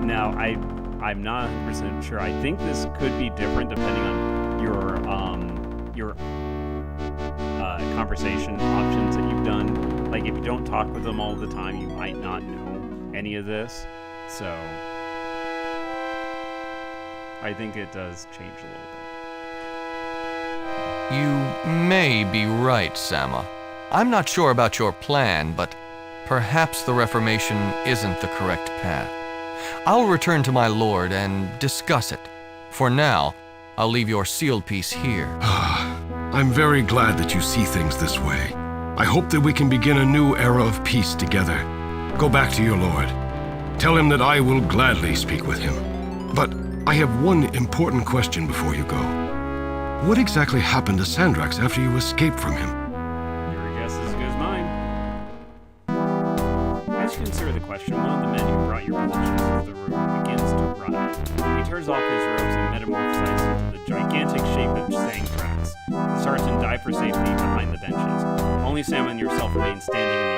S1: Now, I'm not 100% sure. I think this could be different depending on your conversation options that you've done. Like, if you don't talk with them all the time, you might not know any of this. So, I think it does change a little bit.
S4: You may be right, Sama. I'm not sure about your plan, but perhaps the Reformation isn't the correct path. I'll return to my lord and discuss it. For now, I'll leave your seal piece here.
S15: I'm very glad that you see things this way. I hope that we can begin a new era of peace together. Go back to your lord. Tell him that I will gladly speak with him. But I have one important question before you go. What exactly happened to Sandrax after you escaped from him?
S1: Your guess is as good as mine. As you consider the question, one of the men who brought your possessions into the room begins to writhe. He tears off his robes and metamorphosizes into the gigantic shape of Sangdrax. The sergeant dive for safety behind the benches. Only Sam and yourself remain standing in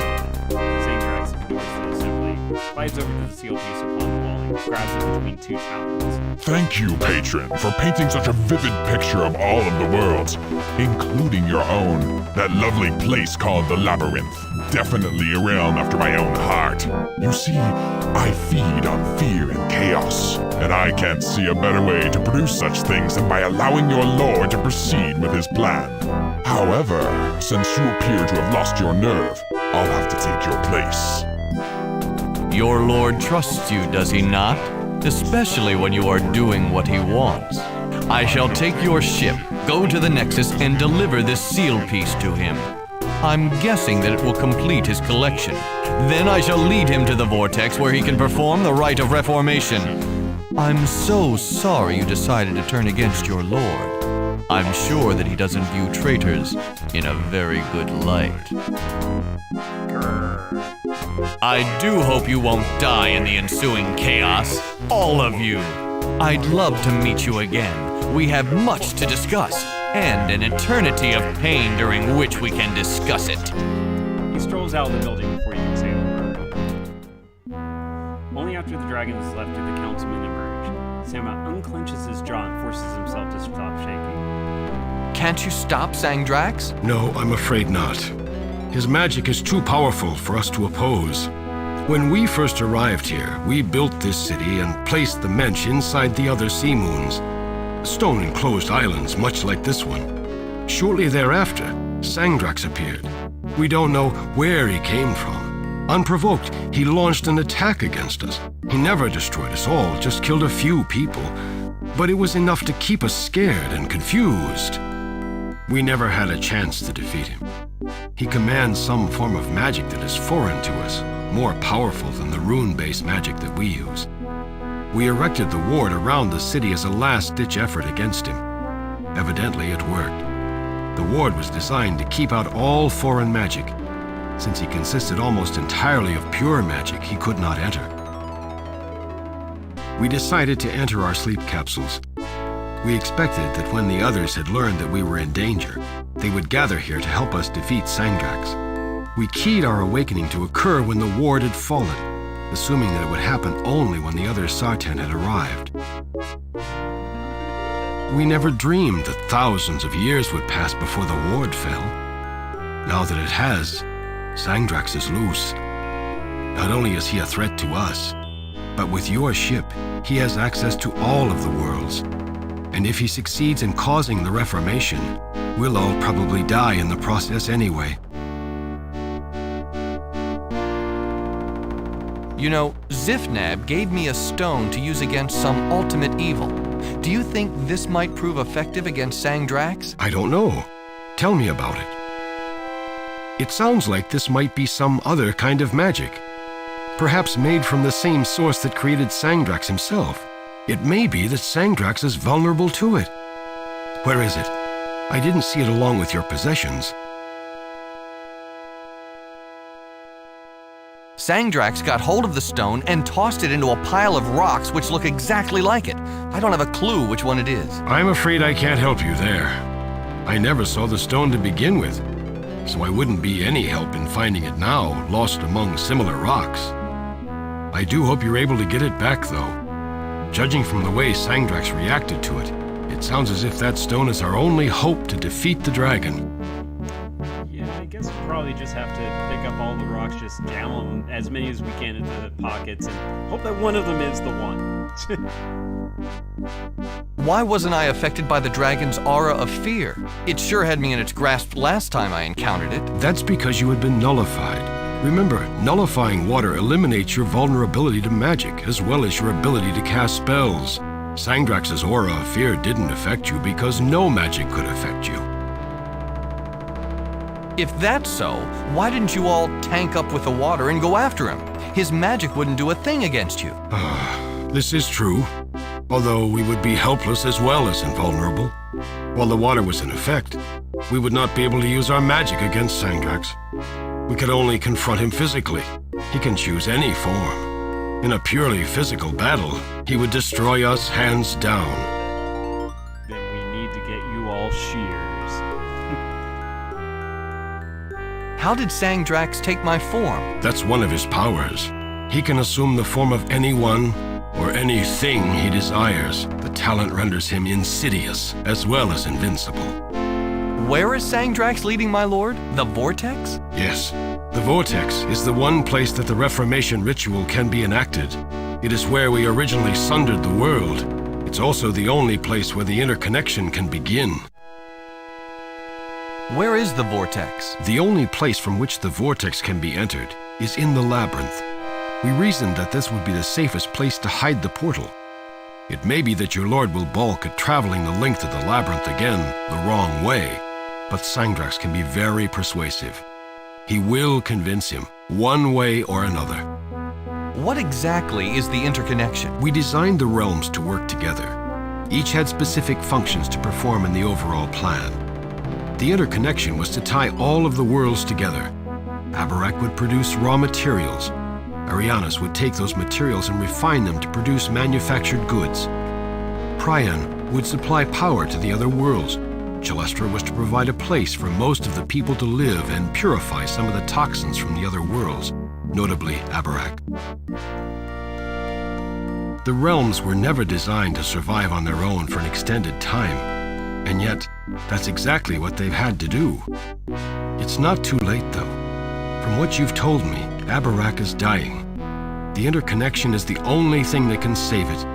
S1: the open. Sangdrax ignores the assembly, glides over to the seal piece upon the wall and grabs it between two talons.
S13: Thank you, patron, for painting such a vivid picture of all of the worlds, including your own. That lovely place called the Labyrinth. Definitely a realm after my own heart. You see, I feed on fear and chaos, and I can't see a better way to produce such things than by allowing your lord to proceed with his plan. However, since you appear to have lost your nerve, I'll have to take your place.
S4: Your lord trusts you, does he not? Especially when you are doing what he wants. I shall take your ship, go to the Nexus, and deliver this seal piece to him. I'm guessing that it will complete his collection. Then I shall lead him to the Vortex where he can perform the rite of reformation. I'm so sorry you decided to turn against your lord. I'm sure that he doesn't view traitors in a very good light. I do hope you won't die in the ensuing chaos, all of you. I'd love to meet you again. We have much to discuss. and an eternity of pain during which we can discuss it.
S1: He strolls out of the building before you can say a word. Only after the dragon is left do the councilmen emerge. Sama unclenches his jaw and forces himself to stop shaking.
S4: Can't you stop Sangdrax?
S15: No, I'm afraid not. His magic is too powerful for us to oppose. When we first arrived here, we built this city and placed the Mensch inside the other sea moons. Stone-enclosed islands much like this one. Shortly thereafter, Sangdrax appeared. We don't know where he came from. Unprovoked, he launched an attack against us. He never destroyed us all, just killed a few people. But it was enough to keep us scared and confused. We never had a chance to defeat him. He commands some form of magic that is foreign to us, more powerful than the rune-based magic that we use. We erected the ward around the city as a last-ditch effort against him. Evidently, it worked. The ward was designed to keep out all foreign magic. Since he consisted almost entirely of pure magic, he could not enter. We decided to enter our sleep capsules. We expected that when the others had learned that we were in danger, they would gather here to help us defeat Sangdrax. We keyed our awakening to occur when the ward had fallen, assuming that it would happen only when the other Sartan had arrived. We never dreamed that thousands of years would pass before the ward fell. Now that it has, Sangdrax is loose. Not only is he a threat to us, but with your ship, he has access to all of the worlds. And if he succeeds in causing the Reformation, we'll all probably die in the process anyway.
S4: You know, Zifnab gave me a stone to use against some ultimate evil. Do you think this might prove effective against Sangdrax?
S15: I don't know. Tell me about it. It sounds like this might be some other kind of magic. Perhaps made from the same source that created Sangdrax himself. It may be that Sangdrax is vulnerable to it. Where is it? I didn't see it along with your possessions.
S4: Sangdrax got hold of the stone and tossed it into a pile of rocks which look exactly like it. I don't have a clue which one it is.
S15: I'm afraid I can't help you there. I never saw the stone to begin with, so I wouldn't be any help in finding it now, lost among similar rocks. I do hope you're able to get it back, though. Judging from the way Sangdrax reacted to it, it sounds as if that stone is our only hope to defeat the dragon.
S1: Yeah, I guess we'll probably just have to pick up all the rocks, just jam them as many as we can into the pockets, and hope that one of them is the one.
S4: Why wasn't I affected by the dragon's aura of fear? It sure had me in its grasp last time I encountered it.
S15: That's because you had been nullified. Remember, nullifying water eliminates your vulnerability to magic, as well as your ability to cast spells. Sangdrax's aura of fear didn't affect you because no magic could affect you.
S4: If that's so, why didn't you all tank up with the water and go after him? His magic wouldn't do a thing against you.
S15: This is true, although we would be helpless as well as invulnerable. While the water was in effect, we would not be able to use our magic against Sangdrax. We could only confront him physically. He can choose any form. In a purely physical battle, he would destroy us hands down.
S1: Then we need to get you all shears.
S4: How did Sangdrax take my form?
S15: That's one of his powers. He can assume the form of anyone or anything he desires. The talent renders him insidious as well as invincible.
S4: Where is Sangdrax leading, my lord? The Vortex?
S15: Yes. The Vortex is the one place that the Reformation ritual can be enacted. It is where we originally sundered the world. It's also the only place where the interconnection can begin.
S4: Where is the Vortex?
S15: The only place from which the Vortex can be entered is in the Labyrinth. We reasoned that this would be the safest place to hide the portal. It may be that your lord will balk at traveling the length of the Labyrinth again the wrong way, but Sangdrax can be very persuasive. He will convince him, one way or another.
S4: What exactly is the interconnection?
S15: We designed the realms to work together. Each had specific functions to perform in the overall plan. The interconnection was to tie all of the worlds together. Abarak would produce raw materials. Arianas would take those materials and refine them to produce manufactured goods. Prion would supply power to the other worlds, Chalestra was to provide a place for most of the people to live and purify some of the toxins from the other worlds, notably Abarak. The realms were never designed to survive on their own for an extended time, and yet that's exactly what they've had to do. It's not too late, though. From what you've told me, Abarak is dying. The interconnection is the only thing that can save it.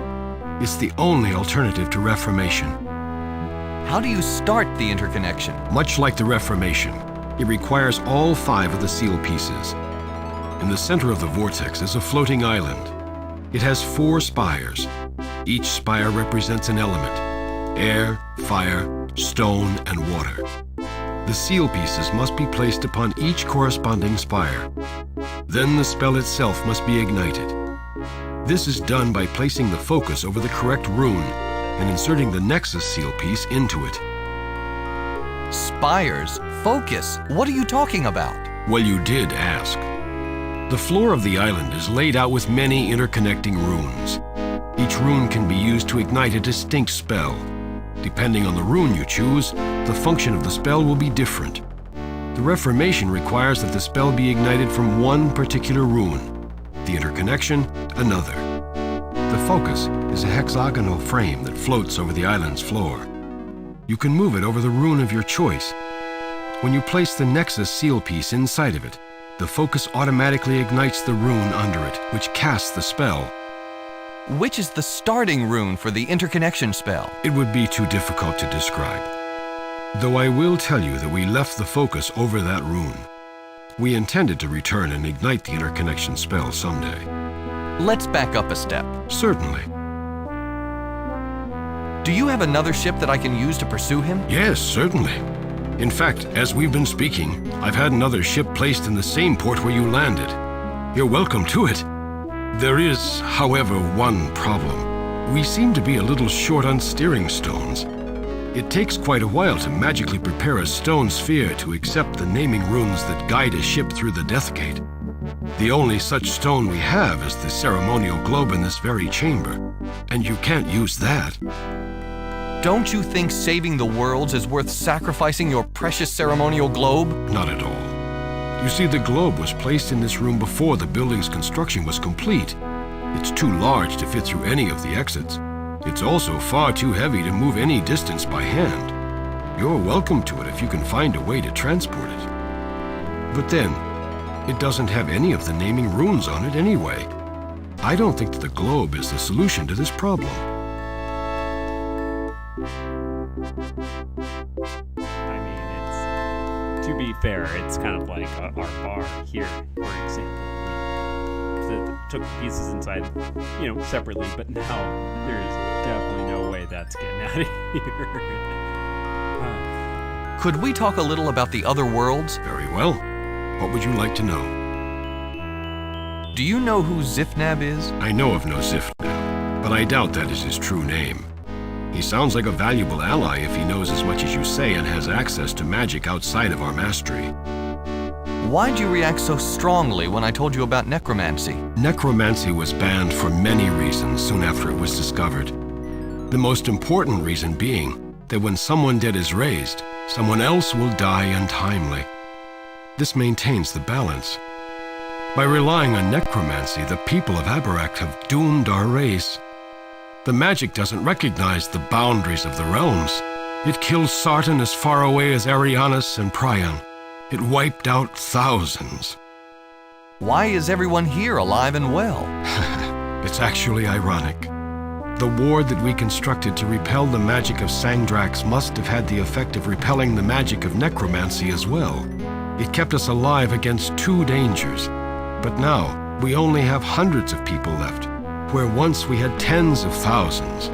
S15: It's the only alternative to Reformation.
S4: How do you start the interconnection?
S15: Much like the Reformation, it requires all 5 of the seal pieces. In the center of the vortex is a floating island. It has 4 spires. Each spire represents an element: air, fire, stone, and water. The seal pieces must be placed upon each corresponding spire. Then the spell itself must be ignited. This is done by placing the focus over the correct rune and inserting the Nexus seal piece into it.
S4: Spires? Focus? What are you talking about?
S15: Well, you did ask. The floor of the island is laid out with many interconnecting runes. Each rune can be used to ignite a distinct spell. Depending on the rune you choose, the function of the spell will be different. The Reformation requires that the spell be ignited from one particular rune, the interconnection, another. The focus is a hexagonal frame that floats over the island's floor. You can move it over the rune of your choice. When you place the Nexus seal piece inside of it, the focus automatically ignites the rune under it, which casts the spell.
S4: Which is the starting rune for the interconnection spell?
S15: It would be too difficult to describe. Though I will tell you that we left the focus over that rune. We intended to return and ignite the interconnection spell someday.
S4: Let's back up a step.
S15: Certainly.
S4: Do you have another ship that I can use to pursue him?
S15: Yes, certainly. In fact, as we've been speaking, I've had another ship placed in the same port where you landed. You're welcome to it. There is, however, one problem. We seem to be a little short on steering stones. It takes quite a while to magically prepare a stone sphere to accept the naming runes that guide a ship through the Death Gate. The only such stone we have is the ceremonial globe in this very chamber, and you can't use that.
S4: Don't you think saving the worlds is worth sacrificing your precious ceremonial globe?
S15: Not at all. You see, the globe was placed in this room before the building's construction was complete. It's too large to fit through any of the exits. It's also far too heavy to move any distance by hand. You're welcome to it if you can find a way to transport it. But then, it doesn't have any of the naming runes on it anyway. I don't think that the globe is the solution to this problem.
S1: I mean, it's, to be fair, it's kind of like our bar here, for example. We took pieces inside, separately, but now there's definitely no way that's getting out of here.
S4: Could we talk a little about the other worlds?
S15: Very well. What would you like to know?
S4: Do you know who Zifnab is?
S15: I know of no Zifnab, but I doubt that is his true name. He sounds like a valuable ally if he knows as much as you say and has access to magic outside of our mastery.
S4: Why'd you react so strongly when I told you about necromancy?
S15: Necromancy was banned for many reasons soon after it was discovered. The most important reason being that when someone dead is raised, someone else will die untimely. This maintains the balance. By relying on necromancy, the people of Abarak have doomed our race. The magic doesn't recognize the boundaries of the realms. It killed Sartan as far away as Arianas and Prion. It wiped out thousands.
S4: Why is everyone here alive and well?
S15: It's actually ironic. The ward that we constructed to repel the magic of Sangdrax must have had the effect of repelling the magic of necromancy as well. It kept us alive against 2 dangers. But now, we only have hundreds of people left, where once we had tens of thousands.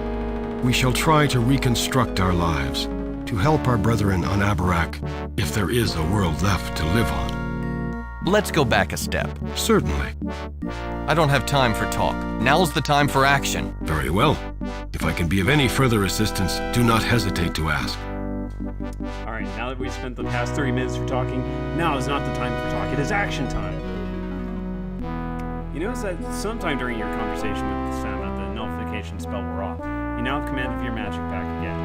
S15: We shall try to reconstruct our lives, to help our brethren on Abarak, if there is a world left to live on.
S4: Let's go back a step.
S15: Certainly.
S4: I don't have time for talk. Now's the time for action.
S15: Very well. If I can be of any further assistance, do not hesitate to ask.
S1: All right, now that we've spent the past 30 minutes for talking, now is not the time for talk. It is action time. You notice that sometime during your conversation with Sama, the nullification spell wore off. You now have command of your magic back again.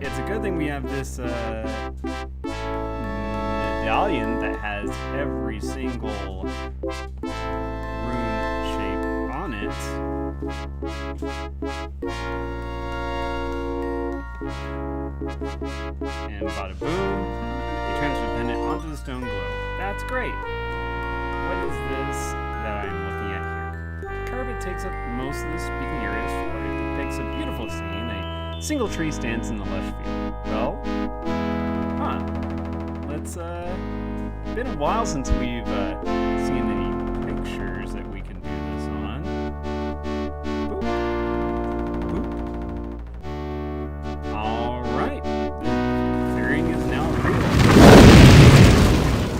S1: it's a good thing we have this medallion that has every single rune shape on it. And bada boom, you transfer the pendant onto the stone globe. That's great. What is this that I'm looking at here? The carpet takes up most of the speaking area's floor. It depicts a beautiful scene. A single tree stands in the lush field. Well, let's, been a while since we've seen any pictures that we can do this on. Boop. Boop. Alright. The clearing is now real.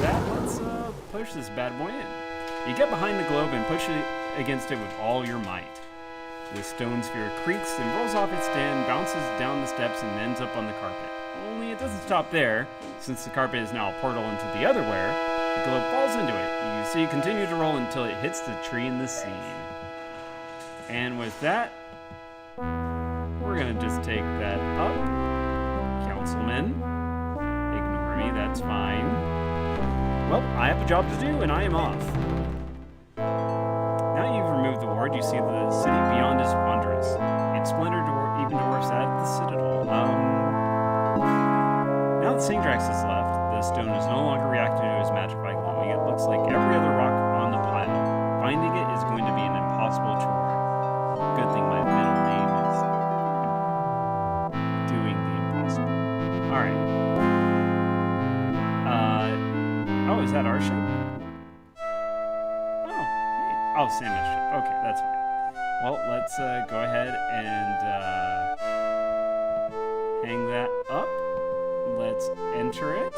S1: Let's push this bad boy in. You get behind the globe and push it against it with all your might. The stone sphere creaks and rolls off its stand, bounces down the steps, and ends up on the carpet. Only it doesn't stop there. Since the carpet is now a portal into the otherwhere, the globe falls into it. You see it continue to roll until it hits the tree in the scene. And with that, we're gonna just take that up. Councilman, ignore me, that's fine. Well, I have a job to do, and I am off. Now you've removed the ward, you see the city beyond is wondrous. Its splendor even dwarfs that of the citadel. Now that Singdrax is left, the stone is no longer reacting to his magic by glowing. It looks like every other rock on the pile. Finding it is going to be an impossible chore. Good thing my middle name is doing the impossible. Alright. Oh, is that our ship? Oh, Samus ship. Okay, that's fine. Well, let's go ahead and hang that up. Let's enter it.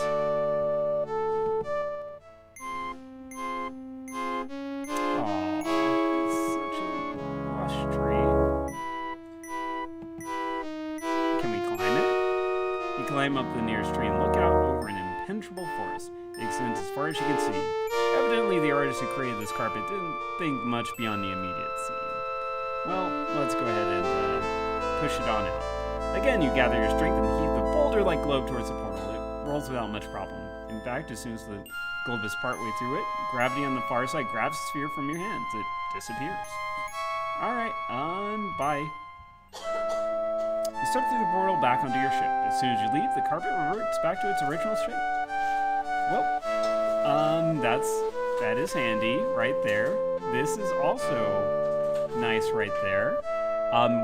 S1: Oh, it's such a lush tree. Can we climb it? You climb up the nearest tree and look out over an impenetrable forest. It extends as far as you can see. Evidently, the artist who created this carpet didn't think much beyond the immediate scene. Well, let's go ahead and push it on out. Again, you gather your strength and heave the boulder-like globe towards the portal. It rolls without much problem. In fact, as soon as the globe is partway through it, gravity on the far side grabs the sphere from your hands. It disappears. Alright, bye. You step through the portal back onto your ship. As soon as you leave, the carpet reverts back to its original shape. Well, that is handy right there. This is also nice right there.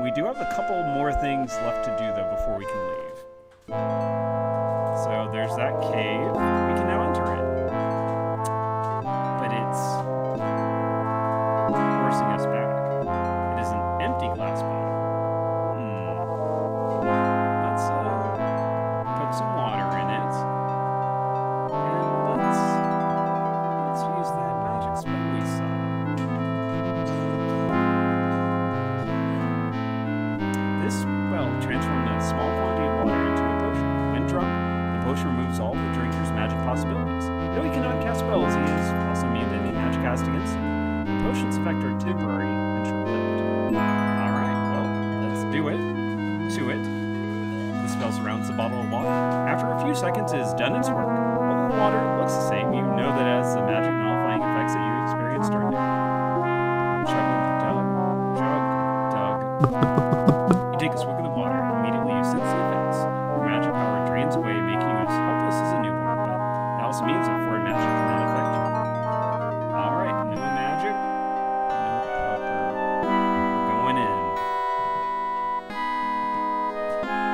S1: We do have a couple more things left to do though before we can leave. So there's that cave. We can now enter it. But it's forcing us back. It is an empty glass bottle. Let's put some water in it. Let's use that magic spell we saw. This spell transformed a small quantity of water into a potion. When drunk, the potion removes all the drinker's magic possibilities. Though he cannot cast spells, he is also immune to any magic cast against him. The potion's effect are temporary and short-lived. Alright, well, let's do it. To it. The spell surrounds the bottle of water. After a few seconds, it has done its work. Although the water looks the same, you know that it has the magic nullifying effects that you experienced earlier. You take a swig of the water, and immediately you sense the effects. Your magic power drains away, making you as helpless as a newborn, but that also means that foreign magic cannot affect you. Alright, no magic, no copper. We're going in.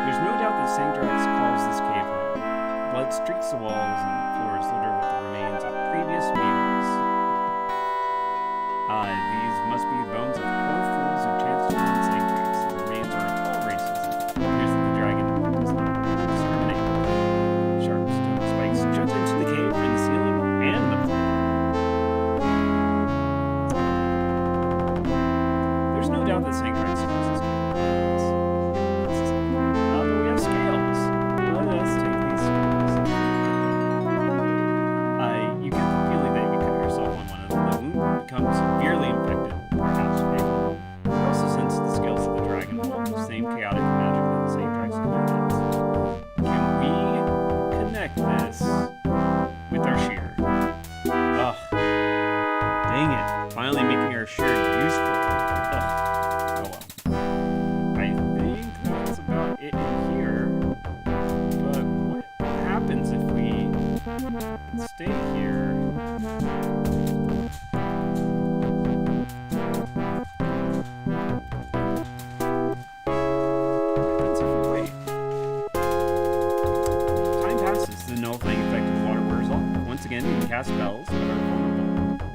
S1: There's no doubt that Sanctrax calls this cave home. Blood streaks the walls and the floor is littered with the remains of previous meals. These must be the bones of poor fools who chanced upon Sanctrax. The remains are of all races. It appears that the dragon does not discriminate. Sharp stone spikes jut into the cave in the ceiling and the floor. There's no doubt that Sanctrax uses scales. But we have scales. Let us take these scales. You get the feeling that you cut yourself on one of them. The wound becomes severely infected, perhaps fatal. You also sense the scales of the dragon hold the same chaotic magic that Sanctrax exerts. Let's stay here. That's if we wait. Time passes. The nullifying effect of the water wears off. Once again, you can cast spells that are vulnerable.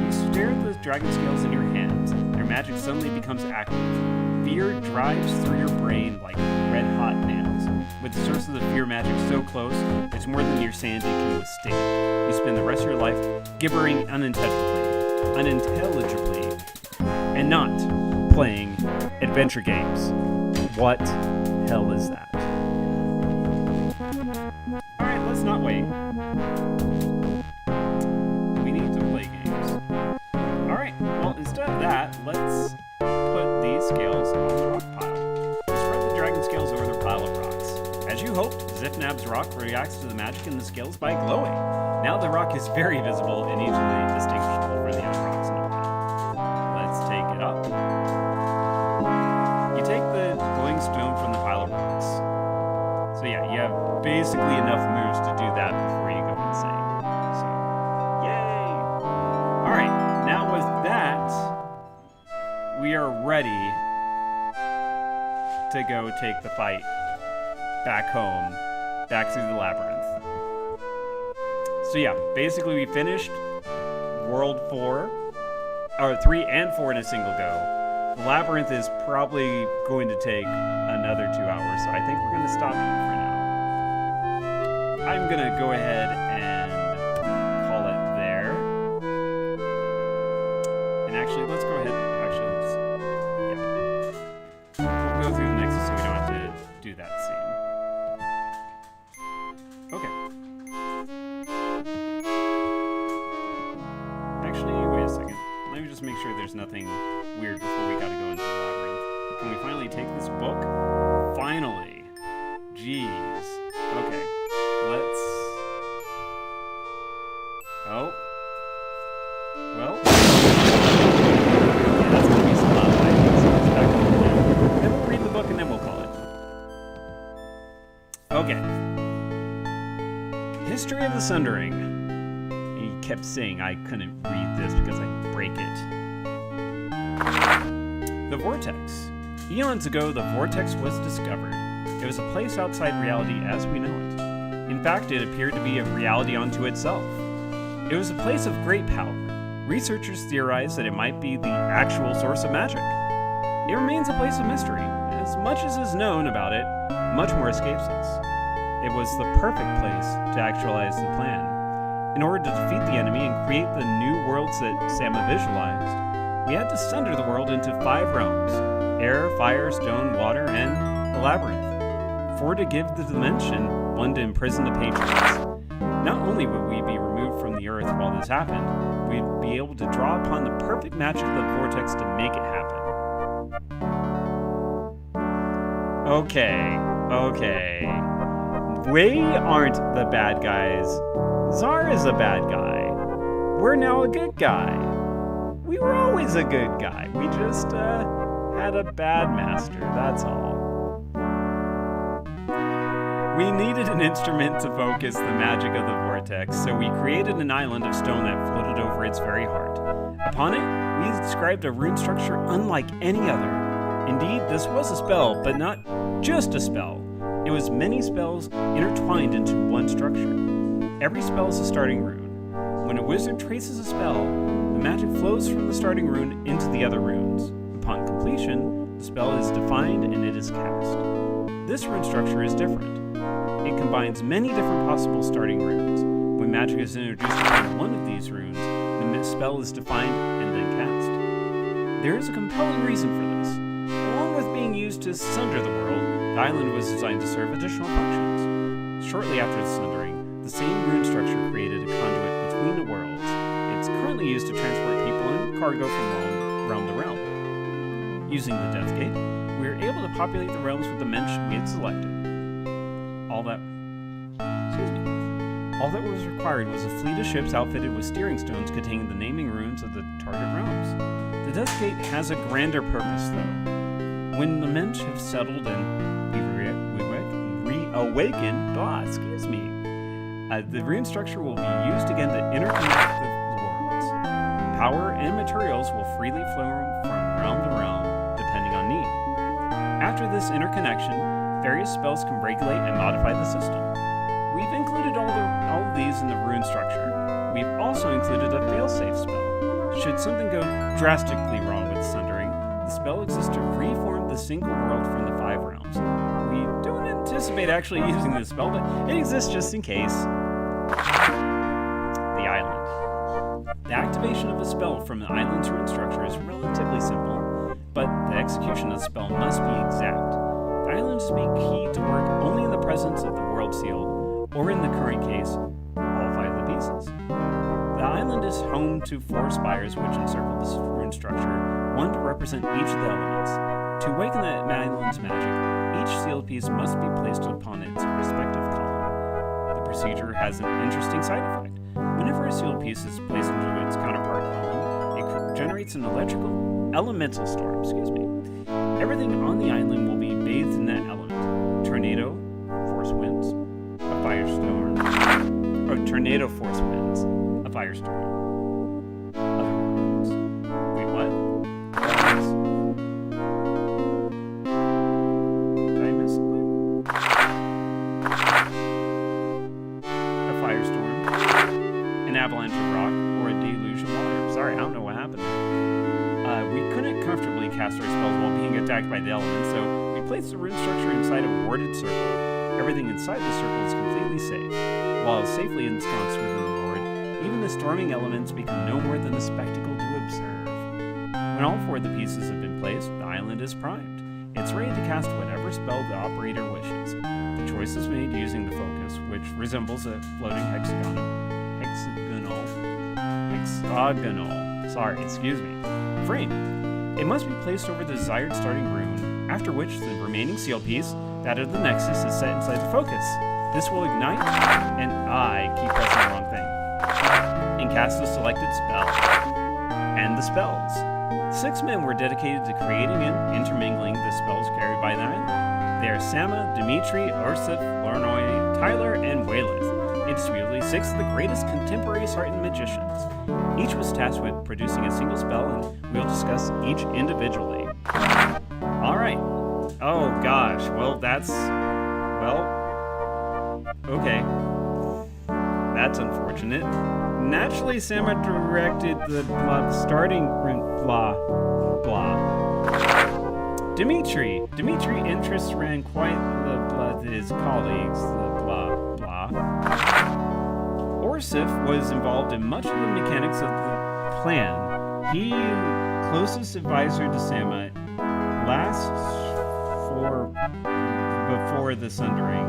S1: You stare at the dragon scales in your hands. Your magic suddenly becomes active. Fear drives through your brain like red-hot nails. With the source of the fear magic so close, it's more than your sanity can withstand. You spend the rest of your life gibbering unintelligibly, and not playing adventure games. What hell is that? Alright, let's not wait. We need to play games. Alright, well, instead of that, let's put these scales on the rock pile. We spread the dragon scales over the pile of rocks. As you hoped, Zifnab's rock reacts to the magic in the scales by glowing. Now the rock is very visible and easily distinguishable from the other rocks in the pile. Let's take it up. You take the glowing stone from the pile of rocks. So yeah, you have basically enough moves to do that before you go insane. So, yay! Alright, now with that, we are ready to go take the fight back home, back through the labyrinth. So yeah, basically we finished World 3 and 4 in a single go. The labyrinth is probably going to take another 2 hours, so I think we're going to stop here for now. I'm going to go ahead and call it there. And actually, let's go ahead. We'll go through the next so we don't have to do that scene. Okay. Actually, wait a second. Let me just make sure there's nothing weird before we gotta go into the labyrinth. Can we finally take this book? Finally. Jeez. Okay. Let's... Oh. Well. Yeah, that's gonna be some lot of items. So let's back up again. Then we'll read the book and then we'll call it. Okay. History of the Sundering. He kept saying I couldn't read this because I'd break it. The Vortex. Eons ago, the Vortex was discovered. It was a place outside reality as we know it. In fact, it appeared to be a reality unto itself. It was a place of great power. Researchers theorize that it might be the actual source of magic. It remains a place of mystery. As much as is known about it, much more escapes us. It was the perfect place to actualize the plan. In order to defeat the enemy and create the new worlds that Sama visualized, we had to sunder the world into 5 realms: air, fire, stone, water, and the labyrinth. 4 to give the dimension, 1 to imprison the patrons. Not only would we be removed from the earth while this happened, we'd be able to draw upon the perfect magic of the vortex to make it happen. Okay. We aren't the bad guys. Czar is a bad guy. We're now a good guy. We were always a good guy. We just, had a bad master, that's all. We needed an instrument to focus the magic of the vortex, so we created an island of stone that floated over its very heart. Upon it, we inscribed a rune structure unlike any other. Indeed, this was a spell, but not just a spell. It was many spells intertwined into one structure. Every spell is a starting rune. When a wizard traces a spell, the magic flows from the starting rune into the other runes. Upon completion, the spell is defined and it is cast. This rune structure is different. It combines many different possible starting runes. When magic is introduced upon one of these runes, the spell is defined and then cast. There is a compelling reason for this. Along with being used to sunder the world, the island was designed to serve additional functions. Shortly after its sundering, the same rune structure created a conduit between the worlds. It's currently used to transport people and cargo from realm to realm. Using the Death Gate, we were able to populate the realms with the mensch we had selected. All that was required was a fleet of ships outfitted with steering stones containing the naming runes of the target realms. The Death Gate has a grander purpose, though. When the mensch have settled and reawakened, The rune structure will be used again to interconnect the worlds. Power and materials will freely flow from realm to realm, depending on need. After this interconnection, various spells can regulate and modify the system. We've included all of these in the rune structure. We've also included a failsafe spell. Should something go drastically wrong with Sundering, the spell exists to reform the single world from the 5 realms. We don't anticipate actually using this spell, but it exists just in case. The island. The activation of a spell from the island's rune structure is relatively simple, but the execution of the spell must be exact. The islands be key to work only in the presence of the world seal, or in the current case, all 5 of the pieces. The island is home to 4 spires which encircle this rune structure, one to represent each of the elements. To awaken the island's magic, each sealed piece must be placed upon its respective column. The procedure has an interesting side effect. Whenever a sealed piece is placed into its counterpart column, it generates an elemental storm, Everything on the island will be bathed in that element. Tornado, force winds, a firestorm. Or tornado force winds, a firestorm. Other words. Wait, what? Did I miss something? A firestorm, an avalanche of rock, or a deluge of water. Sorry, I don't know what happened. We couldn't comfortably cast our spells while being attacked by the elements, so we placed the rune structure inside a warded circle. Everything inside the circle is completely safe. While safely ensconced within the ward, even the storming elements become no more than a spectacle to observe. When all 4 of the pieces have been placed, the island is primed. It's ready to cast whatever spell the operator wishes. The choice is made using the focus, which resembles a floating hexagonal frame. It must be placed over the desired starting rune, after which the remaining seal piece, that of the nexus, is set inside the focus. This will ignite, and I keep pressing the wrong thing, and cast the selected spell. And the spells. 6 men were dedicated to creating and intermingling the spells carried by the island. They are Sama, Dimitri, Ursif, Lornoy, Tyler, and Wayleth. Indisputably 6 of the greatest contemporary Sartan magicians. Each was tasked with producing a single spell, and we'll discuss each individually. Alright. Oh gosh, well okay. That's unfortunate. Naturally, Sama directed the starting blah. Dimitri interests ran quite the his colleagues, the blah. Orsif was involved in much of the mechanics of the plan. He, closest advisor to Sama, before the sundering,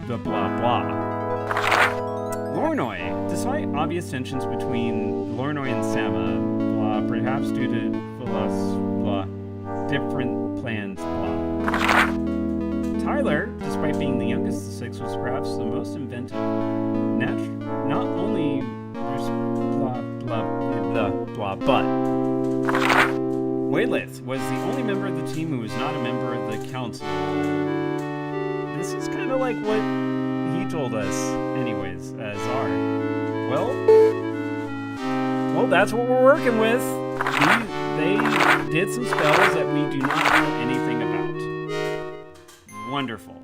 S1: the blah. Lornoy, despite obvious tensions between Lornoy and Sama, perhaps due to different plans, Tyler, despite being the youngest of the 6, was perhaps the most inventive. Not only but Wayleth was the only member of the team who was not a member of the council. This is kind of like what he told us, anyways, Czar. Well, that's what we're working with. They did some spells that we do not know anything about. Wonderful.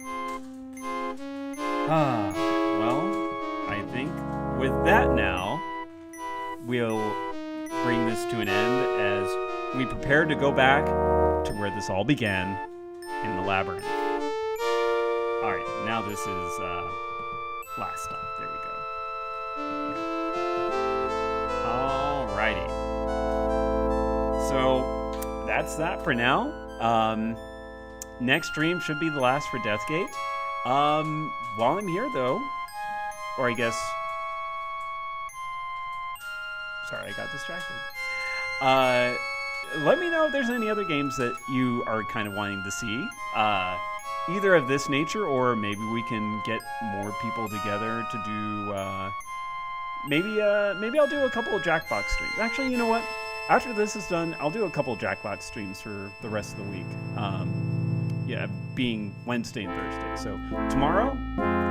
S1: I think with that now, we'll bring this to an end as we prepare to go back to where this all began, in the labyrinth. Alright, now this is last stop. There we go. Alrighty. So that's that for now. Next stream should be the last for Deathgate. While I'm here though, or I guess, sorry, I got distracted. Let me know if there's any other games that you are kind of wanting to see. Either of this nature, or maybe we can get more people together to do, maybe I'll do a couple of Jackbox streams. Actually, you know what? After this is done, I'll do a couple of Jackbox streams for the rest of the week. Being Wednesday and Thursday. So tomorrow,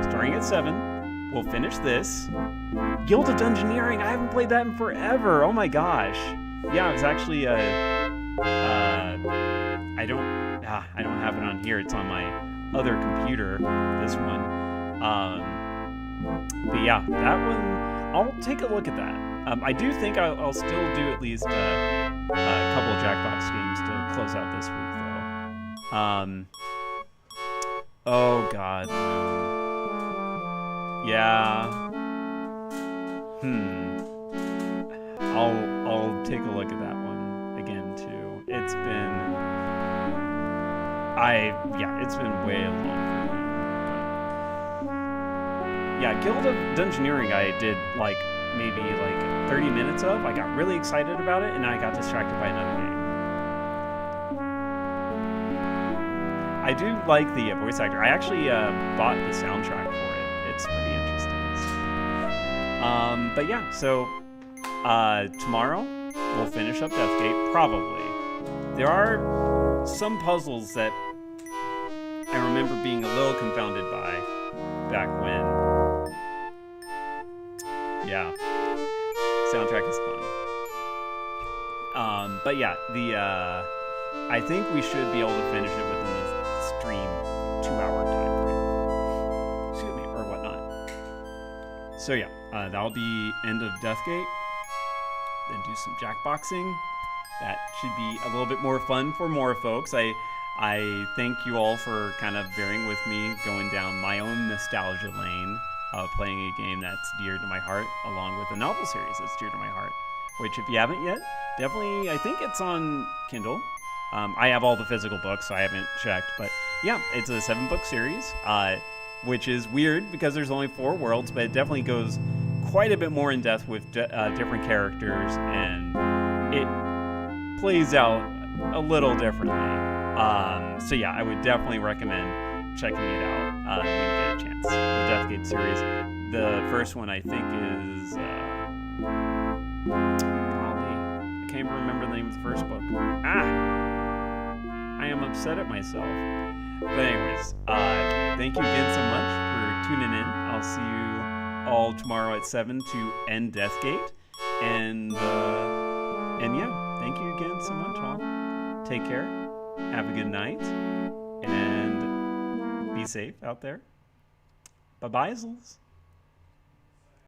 S1: starting at 7, we'll finish this. Guild of Dungeoneering, I haven't played that in forever. Oh my gosh. Yeah, it was actually I don't have it on here. It's on my other computer, this one. But yeah, that one, I'll take a look at that. I do think I'll still do at least a couple of Jackbox games to close out this week, though. Oh God. Yeah. I'll take a look at that one again too. It's been way long for me. Yeah, Guild of Dungeoneering I did maybe 30 minutes of. I got really excited about it and I got distracted by another game. I do like the voice actor. I actually bought the soundtrack for it. It's pretty interesting. But yeah, so tomorrow we'll finish up Deathgate, probably. There are some puzzles that I remember being a little confounded by back when. Yeah, soundtrack is fun. But yeah, I think we should be able to finish it within the stream 2-hour time frame. Excuse me, or whatnot. So yeah, that'll be end of Deathgate. Then do some jackboxing. That should be a little bit more fun for more folks. I thank you all for kind of bearing with me going down my own nostalgia lane of playing a game that's dear to my heart, along with a novel series that's dear to my heart. Which, if you haven't yet, definitely, I think it's on Kindle. I have all the physical books, so I haven't checked. But yeah, it's a 7-book series, which is weird because there's only 4 worlds, but it definitely goes quite a bit more in depth with different characters, and it plays out a little differently. So yeah, I would definitely recommend checking it out when you get a chance. The Deathgate series. The first one I think is probably, I can't even remember the name of the first book. I am upset at myself. But anyways, thank you again so much for tuning in. I'll see you all tomorrow at 7 to end Deathgate. And yeah, thank you again so much, all. Take care. Have a good night. And be safe out there. Bye-bye, Zels.